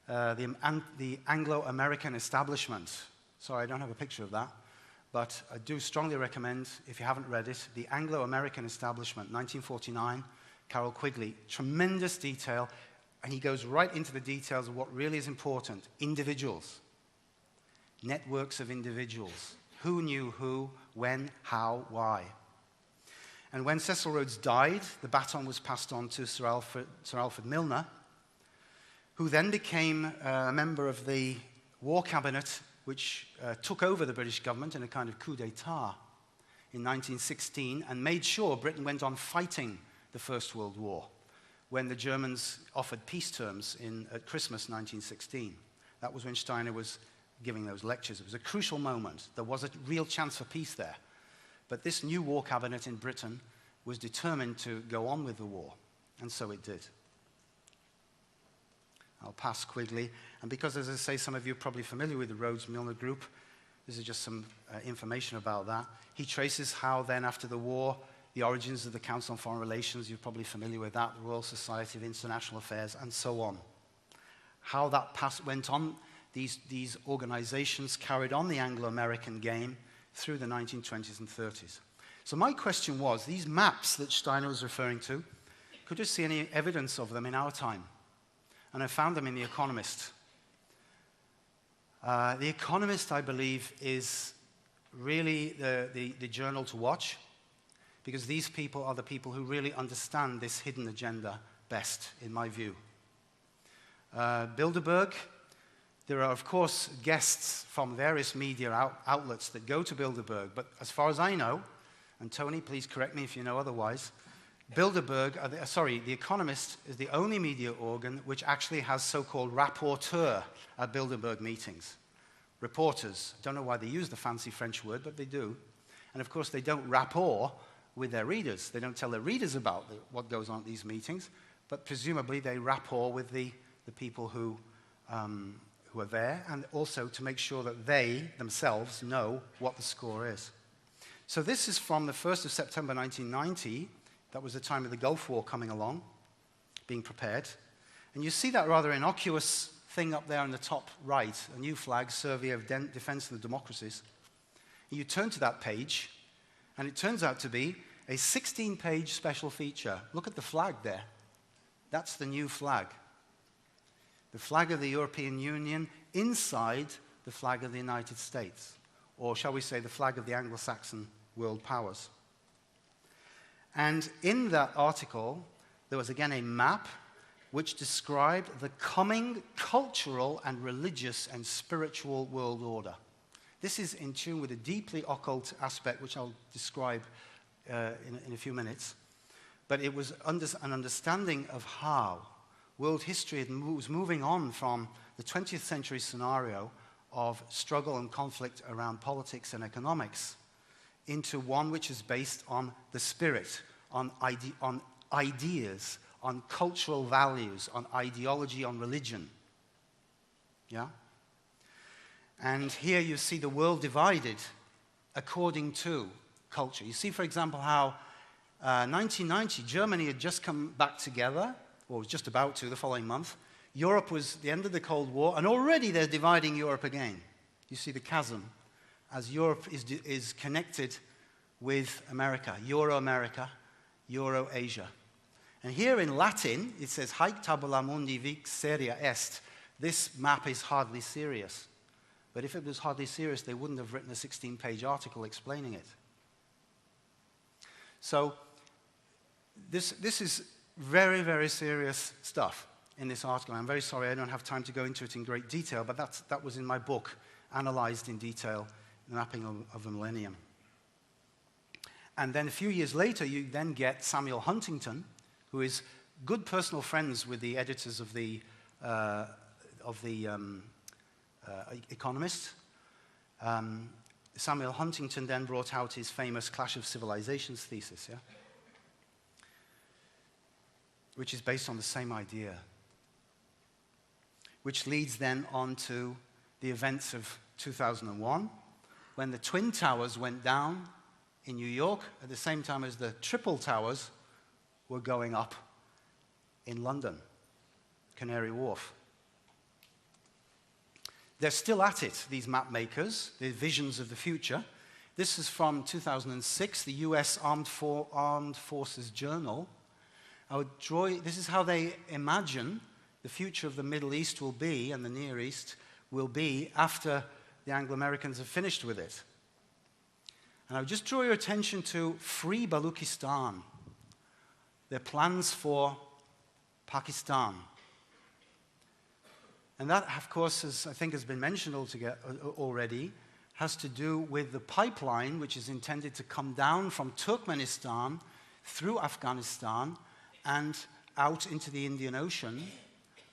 the Anglo-American Establishment. Sorry, I don't have a picture of that, but I do strongly recommend, if you haven't read it, the Anglo-American Establishment, 1949, Carroll Quigley. Tremendous detail, and he goes right into the details of what really is important. Individuals. Networks of individuals. Who knew who, when, how, why. And when Cecil Rhodes died, the baton was passed on to Sir Alfred Milner, who then became a member of the War Cabinet, which took over the British government in a kind of coup d'etat in 1916 and made sure Britain went on fighting the First World War when the Germans offered peace terms at Christmas 1916. That was when Steiner was giving those lectures. It was a crucial moment. There was a real chance for peace there. But this new war cabinet in Britain was determined to go on with the war, and so it did. I'll pass Quigley. And because, as I say, some of you are probably familiar with the Rhodes-Milner group, this is just some information about that. He traces how then, after the war, the origins of the Council on Foreign Relations, you're probably familiar with that, the Royal Society of International Affairs, and so on. How that went on, these organizations carried on the Anglo-American game through the 1920s and 30s. So my question was, these maps that Steiner was referring to, could you see any evidence of them in our time? And I found them in The Economist. The Economist, I believe, is really the journal to watch, because these people are the people who really understand this hidden agenda best, in my view. Bilderberg, there are, of course, guests from various media outlets that go to Bilderberg, but as far as I know, and Tony, please correct me if you know otherwise, The Economist is the only media organ which actually has so-called rapporteur at Bilderberg meetings. Reporters. Don't know why they use the fancy French word, but they do. And of course, they don't rapport with their readers. They don't tell their readers about what goes on at these meetings, but presumably they rapport with the people who are there, and also to make sure that they themselves know what the score is. So this is from the 1st of September 1990. That was the time of the Gulf War coming along, being prepared. And you see that rather innocuous thing up there in the top right, a new flag, Survey of Defense of the Democracies. And you turn to that page, and it turns out to be a 16-page special feature. Look at the flag there. That's the new flag. The flag of the European Union inside the flag of the United States, or shall we say the flag of the Anglo-Saxon world powers. And in that article, there was again a map which described the coming cultural and religious and spiritual world order. This is in tune with a deeply occult aspect, which I'll describe in a few minutes. But it was an understanding of how world history was moving on from the 20th century scenario of struggle and conflict around politics and economics into one which is based on the spirit, on ideas, on cultural values, on ideology, on religion. Yeah? And here you see the world divided according to culture. You see, for example, how 1990, Germany had just come back together, or was just about to the following month. Europe was the end of the Cold War, and already they're dividing Europe again. You see the chasm as Europe is connected with America, Euro-America, Euro-Asia. And here in Latin, it says, Haec tabula mundi vic seria est. This map is hardly serious. But if it was hardly serious, they wouldn't have written a 16-page article explaining it. So this is very, very serious stuff in this article. I'm very sorry I don't have time to go into it in great detail, but that was in my book, analyzed in detail, the mapping of the Millennium. And then a few years later, you then get Samuel Huntington, who is good personal friends with the editors of the Economist. Samuel Huntington then brought out his famous Clash of Civilizations thesis, yeah? Which is based on the same idea, which leads then on to the events of 2001, when the Twin Towers went down in New York at the same time as the Triple Towers were going up in London, Canary Wharf. They're still at it, these map makers, the visions of the future. This is from 2006, the US Armed Forces Journal. This is how they imagine the future of the Middle East will be, and the Near East will be, after the Anglo-Americans have finished with it. And I would just draw your attention to Free Baluchistan, their plans for Pakistan. And that, of course, as I think has been mentioned already, has to do with the pipeline which is intended to come down from Turkmenistan through Afghanistan and out into the Indian Ocean,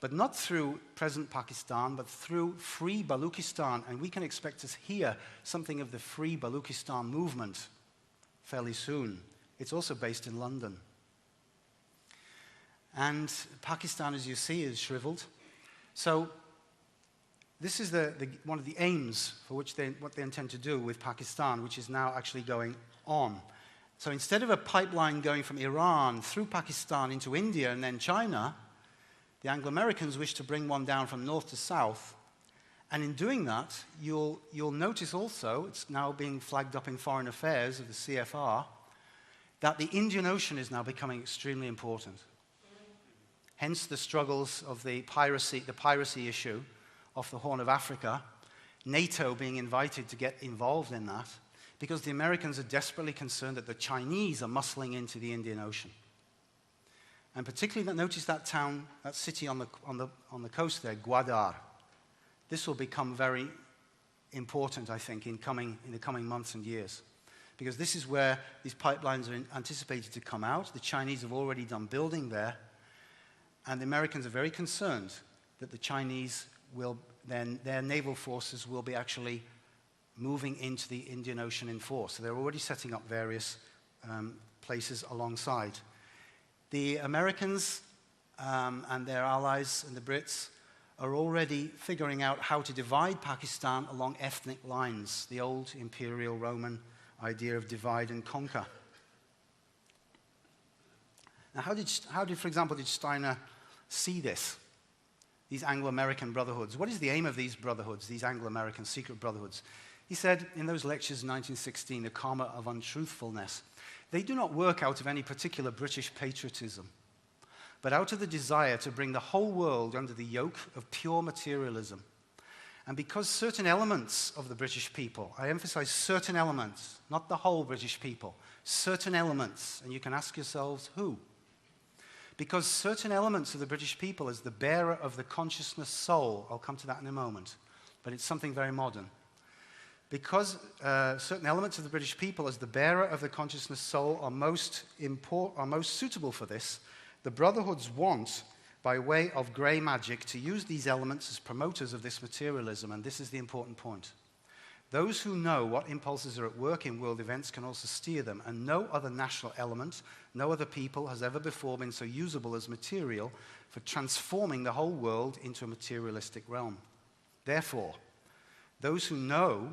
but not through present Pakistan, but through Free Baluchistan. And we can expect to hear something of the Free Baluchistan movement fairly soon. It's also based in London. And Pakistan, as you see, is shriveled. So this is one of the aims for what they intend to do with Pakistan, which is now actually going on. So instead of a pipeline going from Iran through Pakistan into India and then China, the Anglo-Americans wish to bring one down from north to south. And in doing that, you'll notice also, it's now being flagged up in Foreign Affairs of the CFR, that the Indian Ocean is now becoming extremely important. Hence the struggles of the piracy issue off the Horn of Africa, NATO being invited to get involved in that, because the Americans are desperately concerned that the Chinese are muscling into the Indian Ocean. And particularly, notice that town, that city on the coast there, Gwadar. This will become very important, I think, in the coming months and years. Because this is where these pipelines are anticipated to come out. The Chinese have already done building there. And the Americans are very concerned that the Chinese will then, their naval forces will be actually moving into the Indian Ocean in force. So they're already setting up various places alongside. The Americans and their allies and the Brits are already figuring out how to divide Pakistan along ethnic lines, the old imperial Roman idea of divide and conquer. Now, how did, for example, did Steiner see this, these Anglo-American brotherhoods? What is the aim of these brotherhoods, these Anglo-American secret brotherhoods? He said in those lectures in 1916, the Karma of Untruthfullness, they do not work out of any particular British patriotism, but out of the desire to bring the whole world under the yoke of pure materialism. And because certain elements of the British people, I emphasize certain elements, not the whole British people, certain elements, and you can ask yourselves who? Because certain elements of the British people as the bearer of the consciousness soul, I'll come to that in a moment, but it's something very modern. Because certain elements of the British people as the bearer of the consciousness soul are most suitable for this, the brotherhoods want, by way of grey magic, to use these elements as promoters of this materialism, and this is the important point. Those who know what impulses are at work in world events can also steer them, and no other national element, no other people has ever before been so usable as material for transforming the whole world into a materialistic realm. Therefore, those who know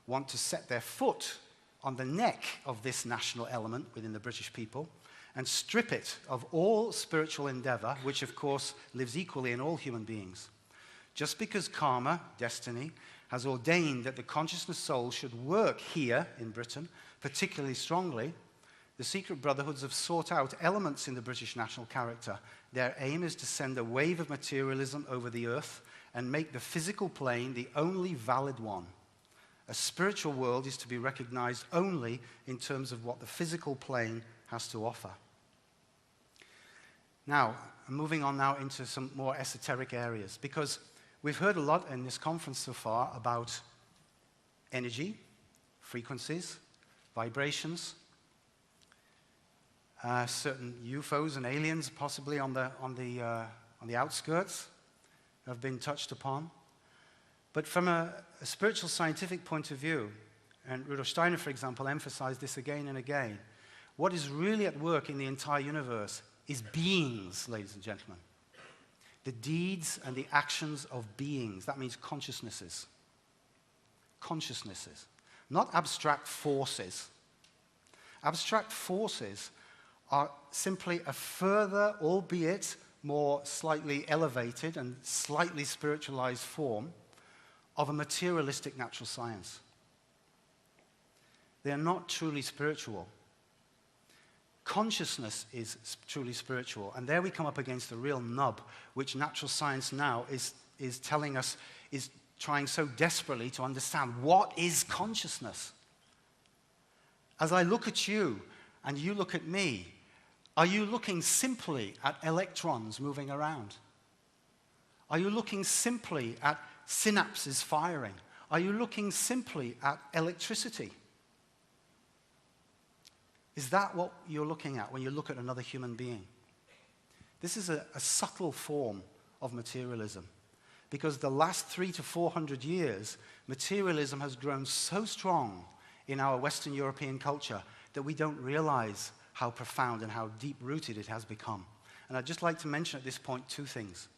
want to set their foot on the neck of this national element within the British people and strip it of all spiritual endeavor, which of course lives equally in all human beings. Just because karma, destiny, has ordained that the consciousness soul should work here in Britain, particularly strongly, the secret brotherhoods have sought out elements in the British national character. Their aim is to send a wave of materialism over the earth and make the physical plane the only valid one. A spiritual world is to be recognized only in terms of what the physical plane has to offer. Now, I'm moving on now into some more esoteric areas, because we've heard a lot in this conference so far about energy, frequencies, vibrations, certain UFOs and aliens possibly on the outskirts have been touched upon. But from a spiritual scientific point of view, and Rudolf Steiner, for example, emphasized this again and again, what is really at work in the entire universe is beings, ladies and gentlemen. The deeds and the actions of beings. That means consciousnesses. Consciousnesses. Not abstract forces. Abstract forces are simply a further, albeit more slightly elevated and slightly spiritualized form of a materialistic natural science. They are not truly spiritual. Consciousness is truly spiritual, and there we come up against the real nub, which natural science now is telling us, is trying so desperately to understand what is consciousness. As I look at you and you look at me, are you looking simply at electrons moving around? Are you looking simply at synapses firing? Are you looking simply at electricity? Is that what you're looking at when you look at another human being? This is a subtle form of materialism, because the last 300 to 400 years, materialism has grown so strong in our Western European culture that we don't realize how profound and how deep-rooted it has become. And I'd just like to mention at this point two things,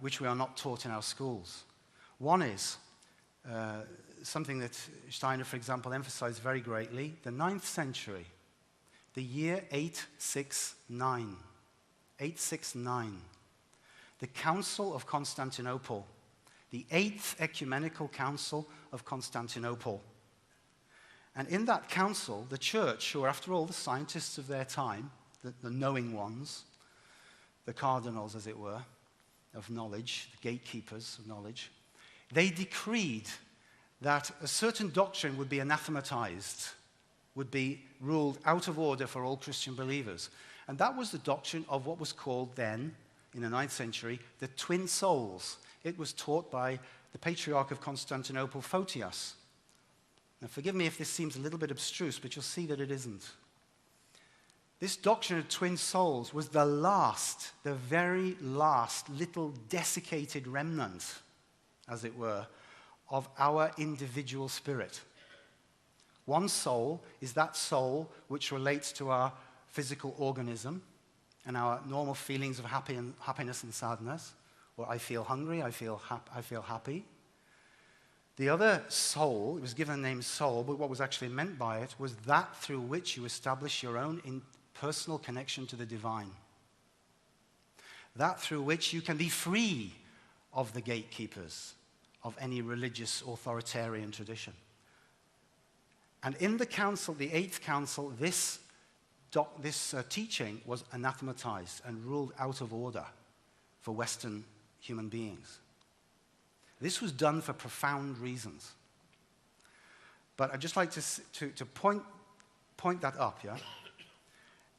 which we are not taught in our schools. One is something that Steiner, for example, emphasized very greatly, the 9th century, the year 869. 869. The Council of Constantinople, the 8th Ecumenical Council of Constantinople. And in that council, the church, who are after all the scientists of their time, the knowing ones, the cardinals, as it were, of knowledge, the gatekeepers of knowledge, they decreed that a certain doctrine would be anathematized, would be ruled out of order for all Christian believers. And that was the doctrine of what was called then, in the 9th century, the twin souls. It was taught by the Patriarch of Constantinople, Photius. Now, forgive me if this seems a little bit abstruse, but you'll see that it isn't. This doctrine of twin souls was the last, the very last little desiccated remnant, as it were, of our individual spirit. One soul is that soul which relates to our physical organism and our normal feelings of happiness and sadness, or I feel hungry, I feel happy. The other soul, it was given the name soul, but what was actually meant by it was that through which you establish your own personal connection to the divine. That through which you can be free of the gatekeepers of any religious authoritarian tradition. And in the council, the 8th council, this teaching was anathematized and ruled out of order for Western human beings. This was done for profound reasons. But I'd just like to point that up, yeah?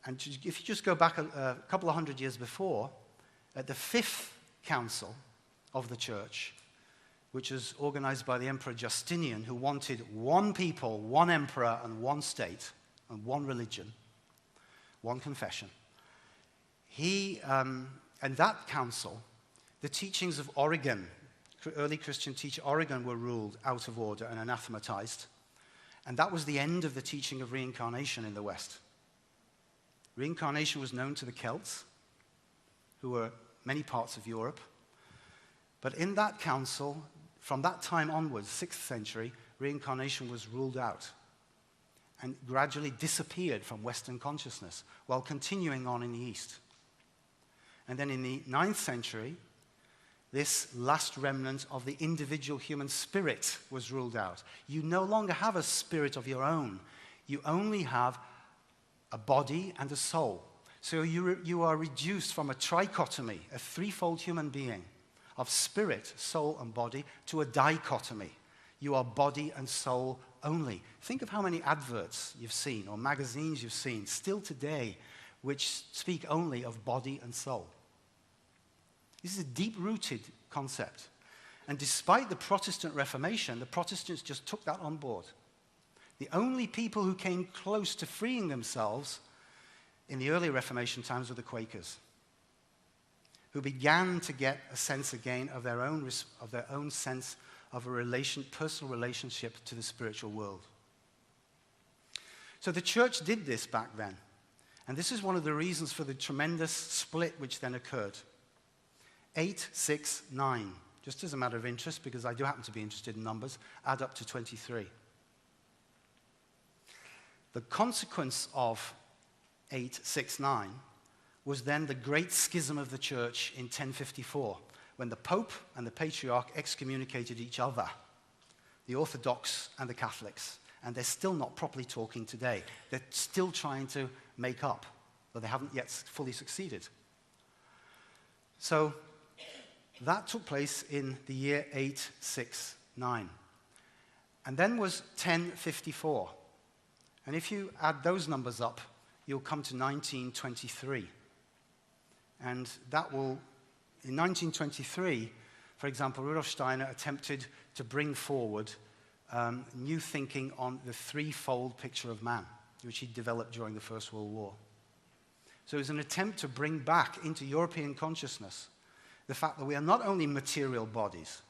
And if you just go back a couple of hundred years before, at the 5th council of the church, which was organized by the Emperor Justinian, who wanted one people, one emperor, and one state, and one religion, one confession. And that council, the teachings of Origen, early Christian teacher Origen, were ruled out of order and anathematized. And that was the end of the teaching of reincarnation in the West. Reincarnation was known to the Celts, who were many parts of Europe. But in that council, from that time onwards, 6th century, reincarnation was ruled out and gradually disappeared from Western consciousness while continuing on in the East. And then in the 9th century, this last remnant of the individual human spirit was ruled out. You no longer have a spirit of your own. You only have a body and a soul. So you are reduced from a trichotomy, a threefold human being, of spirit, soul, and body to a dichotomy. You are body and soul only. Think of how many adverts you've seen or magazines you've seen still today which speak only of body and soul. This is a deep-rooted concept. And despite the Protestant Reformation, the Protestants just took that on board. The only people who came close to freeing themselves in the early Reformation times were the Quakers, who began to get a sense again of their own sense of a personal relationship to the spiritual world. So the church did this back then. And this is one of the reasons for the tremendous split which then occurred. 8, 6, 9. Just as a matter of interest, because I do happen to be interested in numbers, add up to 23. The consequence of 8, 6, 9 was then the great schism of the church in 1054, when the Pope and the Patriarch excommunicated each other, the Orthodox and the Catholics. And they're still not properly talking today. They're still trying to make up, but they haven't yet fully succeeded. So that took place in the year 869. And then was 1054. And if you add those numbers up, you'll come to 1923. And that will, in 1923, for example, Rudolf Steiner attempted to bring forward new thinking on the threefold picture of man, which he developed during the First World War. So it was an attempt to bring back into European consciousness the fact that we are not only material bodies,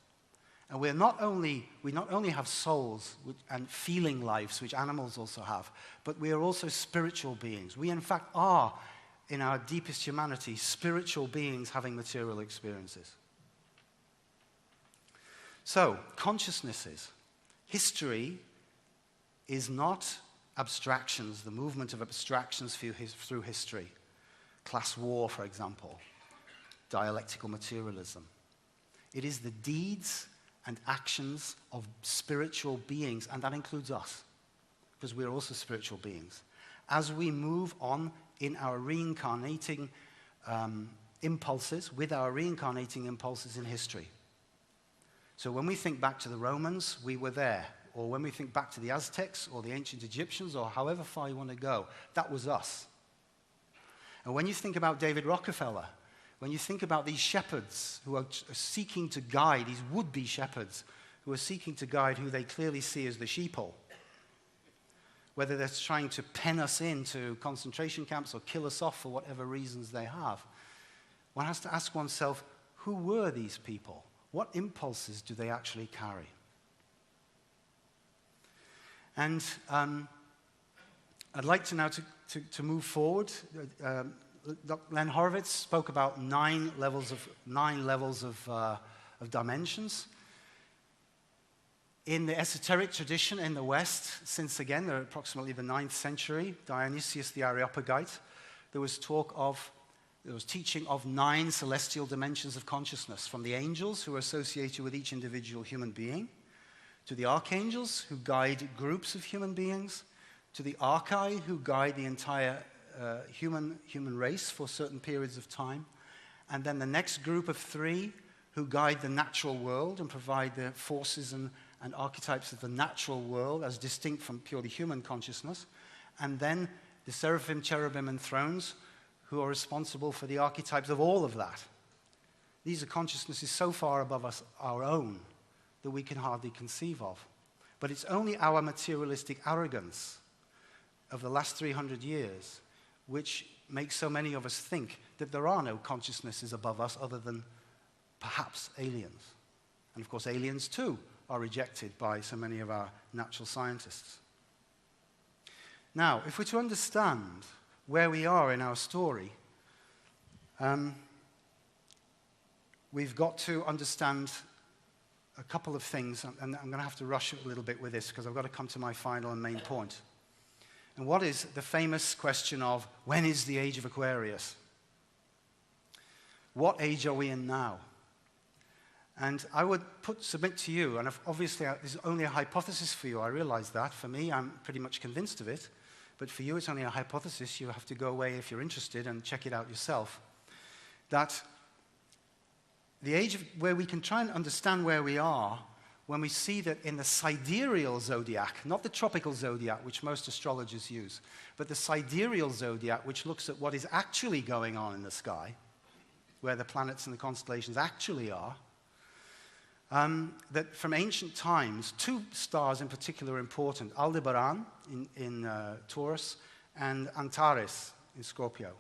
and we not only have souls and feeling lives, which animals also have, but we are also spiritual beings. We, in fact, are, in our deepest humanity, spiritual beings having material experiences. So, consciousnesses. History is not abstractions, the movement of abstractions through history. Class war, for example. Dialectical materialism. It is the deeds and actions of spiritual beings, and that includes us, because we are also spiritual beings. As we move on in our reincarnating impulses, with our reincarnating impulses in history. So when we think back to the Romans, we were there. Or when we think back to the Aztecs or the ancient Egyptians or however far you want to go, that was us. And when you think about David Rockefeller, when you think about these shepherds who are seeking to guide, these would-be shepherds who are seeking to guide who they clearly see as the sheeple, whether they're trying to pen us into concentration camps or kill us off for whatever reasons they have, one has to ask oneself, who were these people? What impulses do they actually carry? And I'd like to now to move forward. Len Horowitz spoke about 9 levels of dimensions. In the esoteric tradition in the West, since again, approximately the 9th century, Dionysius the Areopagite, there was teaching of 9 celestial dimensions of consciousness, from the angels who are associated with each individual human being, to the archangels who guide groups of human beings, to the archai who guide the entire human race for certain periods of time, and then the next group of 3 who guide the natural world and provide the forces and archetypes of the natural world as distinct from purely human consciousness, and then the seraphim, cherubim, and thrones who are responsible for the archetypes of all of that. These are consciousnesses so far above us, our own, that we can hardly conceive of. But it's only our materialistic arrogance of the last 300 years which makes so many of us think that there are no consciousnesses above us other than perhaps aliens. And of course, aliens too are rejected by so many of our natural scientists. Now, if we're to understand where we are in our story, we've got to understand a couple of things, and I'm going to have to rush a little bit with this because I've got to come to my final and main point. And what is the famous question of, when is the age of Aquarius? What age are we in now? And I would submit to you, and obviously this is only a hypothesis for you, I realize that. For me, I'm pretty much convinced of it. But for you, it's only a hypothesis. You have to go away if you're interested and check it out yourself. That the age where we can try and understand where we are when we see that in the sidereal zodiac, not the tropical zodiac, which most astrologers use, but the sidereal zodiac, which looks at what is actually going on in the sky, where the planets and the constellations actually are, that from ancient times, two stars in particular are important, Aldebaran in Taurus and Antares in Scorpio.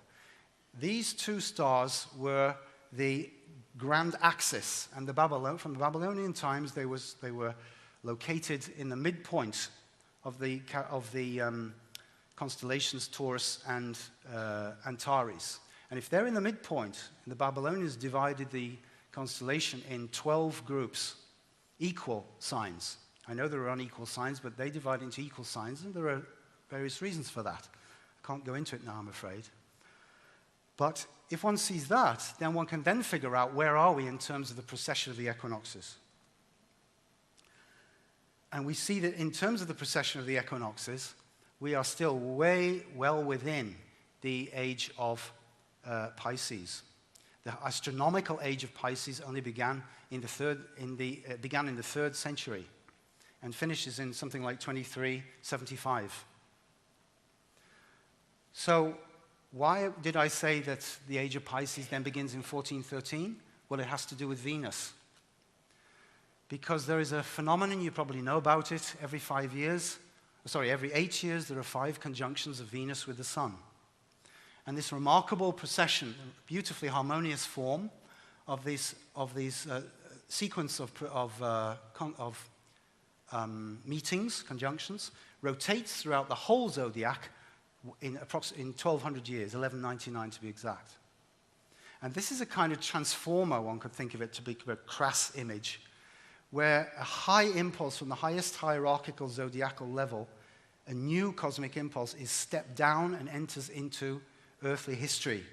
These two stars were the grand axis, and from the Babylonian times, they were located in the midpoint of the constellations Taurus and Antares. And if they're in the midpoint, the Babylonians divided the constellation in 12 groups, equal signs. I know there are unequal signs, but they divide into equal signs, and there are various reasons for that. I can't go into it now, I'm afraid. But if one sees that, then one can then figure out where are we in terms of the precession of the equinoxes. And we see that in terms of the precession of the equinoxes, we are still way well within the age of Pisces. The astronomical age of Pisces only began in the third century and finishes in something like 2375. So why did I say that the age of Pisces then begins in 1413? Well, it has to do with Venus. Because there is a phenomenon, you probably know about it, every 8 years, there are 5 conjunctions of Venus with the Sun. And this remarkable procession, beautifully harmonious form of these sequence of meetings, conjunctions, rotates throughout the whole zodiac in 1,200 years, 1199 to be exact. And this is a kind of transformer, one could think of it to be a crass image, where a high impulse from the highest hierarchical zodiacal level, a new cosmic impulse is stepped down and enters into earthly history,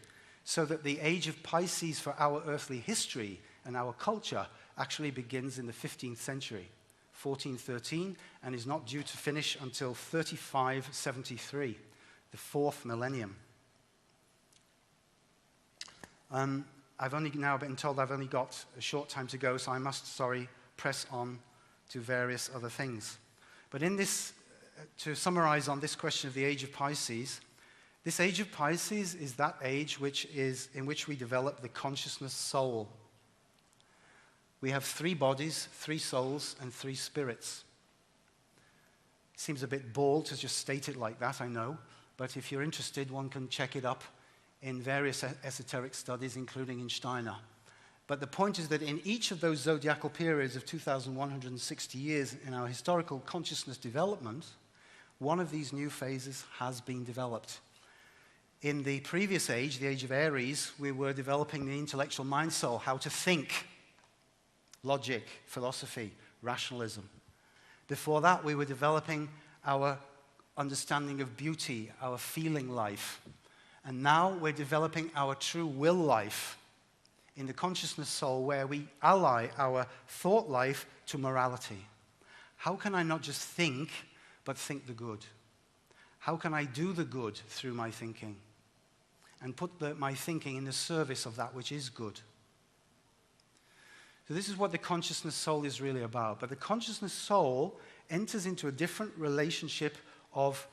so that the age of Pisces for our earthly history and our culture actually begins in the 15th century, 1413, and is not due to finish until 3573, the 4th millennium. I've only now been told I've only got a short time to go, so I must, press on to various other things. But in this, to summarize on this question of the age of Pisces, this age of Pisces is that age in which we develop the consciousness soul. We have 3 bodies, 3 souls, and 3 spirits. It seems a bit bald to just state it like that, I know, but if you're interested, one can check it up in various esoteric studies, including in Steiner. But the point is that in each of those zodiacal periods of 2,160 years in our historical consciousness development, one of these new phases has been developed. In the previous age, the age of Aries, we were developing the intellectual mind soul, how to think, logic, philosophy, rationalism. Before that, we were developing our understanding of beauty, our feeling life. And now we're developing our true will life in the consciousness soul, where we ally our thought life to morality. How can I not just think, but think the good? How can I do the good through my thinking and put my thinking in the service of that which is good? So this is what the consciousness soul is really about. But the consciousness soul enters into a different relationship of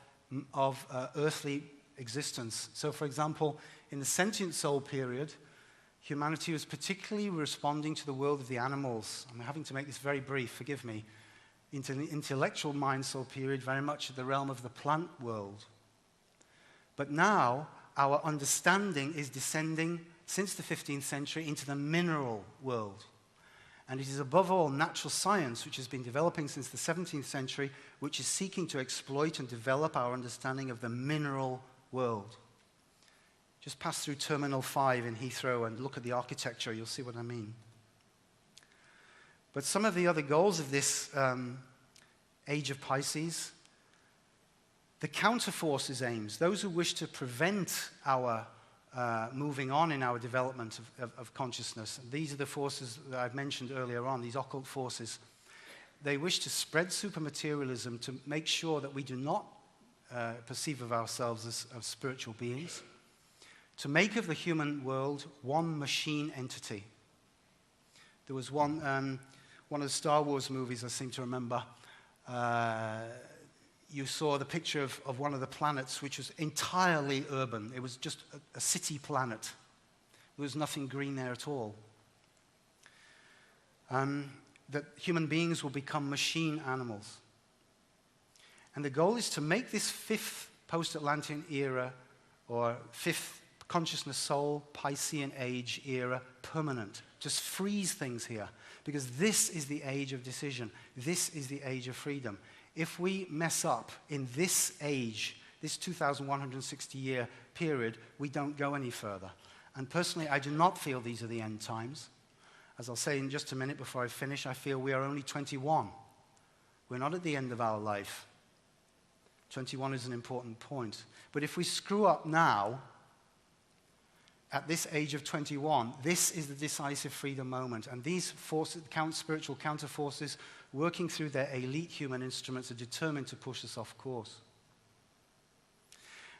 earthly existence. So, for example, in the sentient soul period, humanity was particularly responding to the world of the animals. I'm having to make this very brief, forgive me. Into the intellectual mind soul period, very much at the realm of the plant world. But now, our understanding is descending, since the 15th century, into the mineral world. And it is above all natural science, which has been developing since the 17th century, which is seeking to exploit and develop our understanding of the mineral world. Just pass through Terminal 5 in Heathrow and look at the architecture, you'll see what I mean. But some of the other goals of this age of Pisces, the counterforces aims, those who wish to prevent our moving on in our development of consciousness. These are the forces that I've mentioned earlier on, these occult forces. They wish to spread supermaterialism to make sure that we do not perceive of ourselves as spiritual beings, to make of the human world one machine entity. There was one of the Star Wars movies I seem to remember. You saw the picture of one of the planets which was entirely urban. It was just a city planet. There was nothing green there at all. That human beings will become machine animals. And the goal is to make this fifth post-Atlantean era, or fifth consciousness soul, Piscean age era, permanent. Just freeze things here. Because this is the age of decision. This is the age of freedom. If we mess up in this age, this 2,160-year period, we don't go any further. And personally, I do not feel these are the end times. As I'll say in just a minute before I finish, I feel we are only 21. We're not at the end of our life. 21 is an important point. But if we screw up now, at this age of 21, this is the decisive freedom moment. And these forces, spiritual counter-forces, working through their elite human instruments, are determined to push us off course.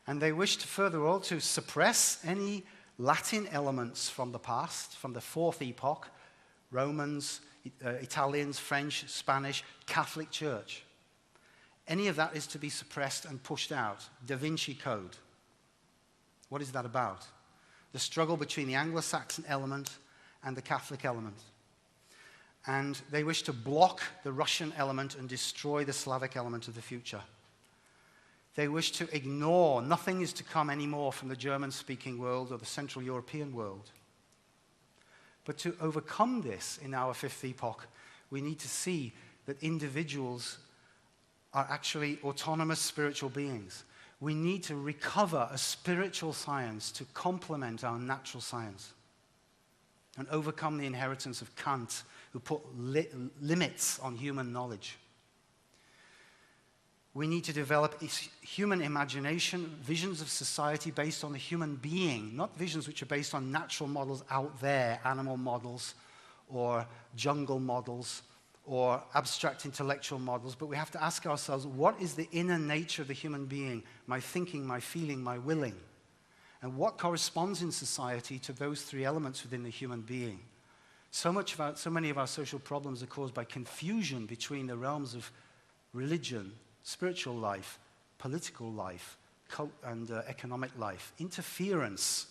And they wish to further all to suppress any Latin elements from the past, from the fourth epoch, Romans, Italians, French, Spanish, Catholic Church. Any of that is to be suppressed and pushed out. Da Vinci Code. What is that about? The struggle between the Anglo-Saxon element and the Catholic element. And they wish to block the Russian element and destroy the Slavic element of the future. They wish to ignore, nothing is to come anymore from the German-speaking world or the Central European world. But to overcome this in our fifth epoch, we need to see that individuals are actually autonomous spiritual beings. We need to recover a spiritual science to complement our natural science and overcome the inheritance of Kant, who put limits on human knowledge. We need to develop human imagination, visions of society based on the human being, not visions which are based on natural models out there, animal models or jungle models or abstract intellectual models, but we have to ask ourselves, what is the inner nature of the human being? My thinking, my feeling, my willing. And what corresponds in society to those three elements within the human being? So many of our social problems are caused by confusion between the realms of religion, spiritual life, political life, and economic life. Interference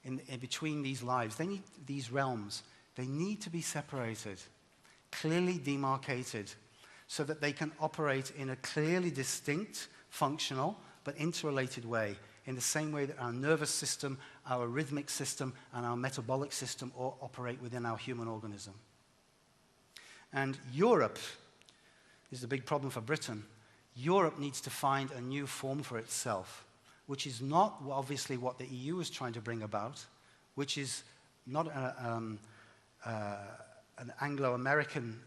in between these lives. These realms, they need to be separated, clearly demarcated, so that they can operate in a clearly distinct, functional, but interrelated way, in the same way that our nervous system, our rhythmic system, and our metabolic system all operate within our human organism. And Europe is the big problem for Britain. Europe needs to find a new form for itself, which is not obviously what the EU is trying to bring about, which is not an Anglo-American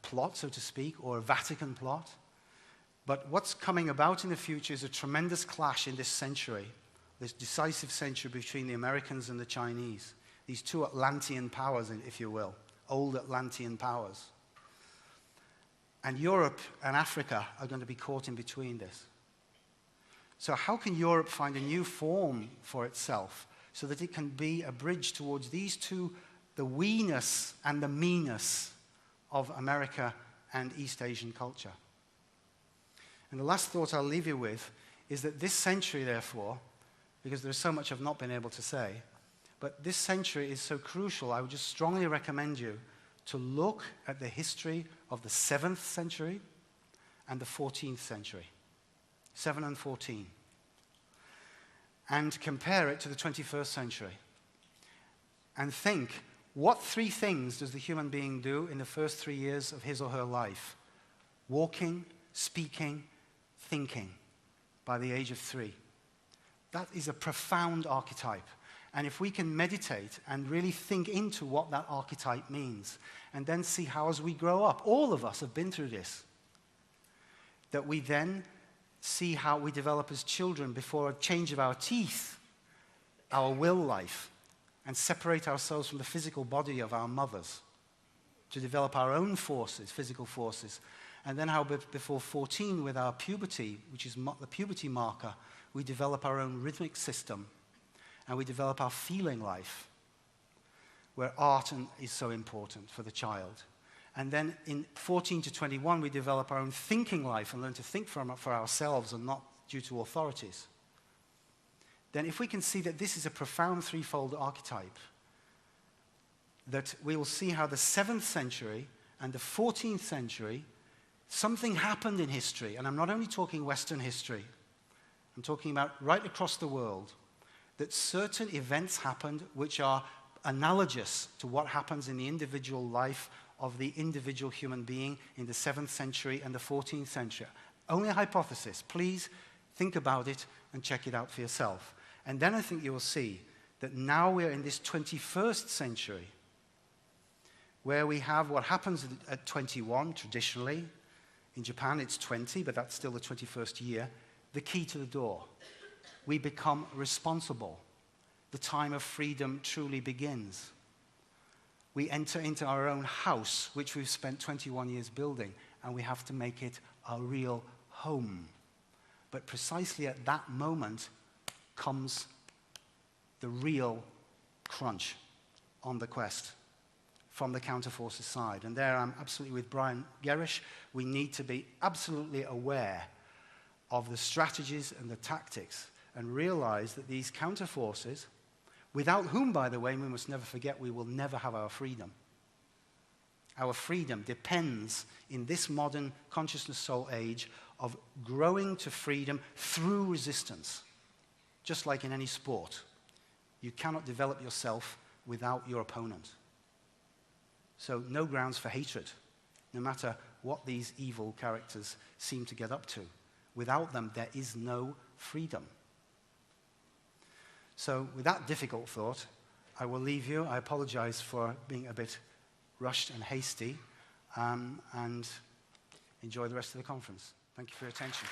plot, so to speak, or a Vatican plot. But what's coming about in the future is a tremendous clash in this century, this decisive century between the Americans and the Chinese, these two Atlantean powers, if you will, old Atlantean powers. And Europe and Africa are going to be caught in between this. So how can Europe find a new form for itself so that it can be a bridge towards these two, the we-ness and the me-ness of America and East Asian culture? And the last thought I'll leave you with is that this century, therefore, because there's so much I've not been able to say, but this century is so crucial, I would just strongly recommend you to look at the history of the 7th century and the 14th century, 7 and 14, and compare it to the 21st century. And think, what three things does the human being do in the first 3 years of his or her life? Walking, speaking, thinking by the age of 3. That is a profound archetype. And if we can meditate and really think into what that archetype means, and then see how as we grow up, all of us have been through this, that we then see how we develop as children before a change of our teeth, our will life, and separate ourselves from the physical body of our mothers to develop our own forces, physical forces. And then how before 14, with our puberty, which is the puberty marker, we develop our own rhythmic system, and we develop our feeling life. where art is so important for the child. And then in 14 to 21, we develop our own thinking life and learn to think for ourselves and not due to authorities. Then if we can see that this is a profound threefold archetype, that we will see how the 7th century and the 14th century, something happened in history. And I'm not only talking Western history. I'm talking about right across the world, that certain events happened which are analogous to what happens in the individual life of the individual human being in the 7th century and the 14th century. Only a hypothesis. Please think about it and check it out for yourself. And then I think you will see that now we're in this 21st century, where we have what happens at 21 traditionally. In Japan it's 20, but that's still the 21st year. The key to the door. We become responsible. The time of freedom truly begins. We enter into our own house, which we've spent 21 years building, and we have to make it a real home. But precisely at that moment comes the real crunch on the quest from the counterforces side. And there I'm absolutely with Brian Gerrish. We need to be absolutely aware of the strategies and the tactics and realize that these counterforces, without whom, by the way, we must never forget, we will never have our freedom. Our freedom depends in this modern consciousness soul age of growing to freedom through resistance. Just like in any sport, you cannot develop yourself without your opponent. So no grounds for hatred, no matter what these evil characters seem to get up to. Without them, there is no freedom. So with that difficult thought, I will leave you. I apologize for being a bit rushed and hasty, and enjoy the rest of the conference. Thank you for your attention.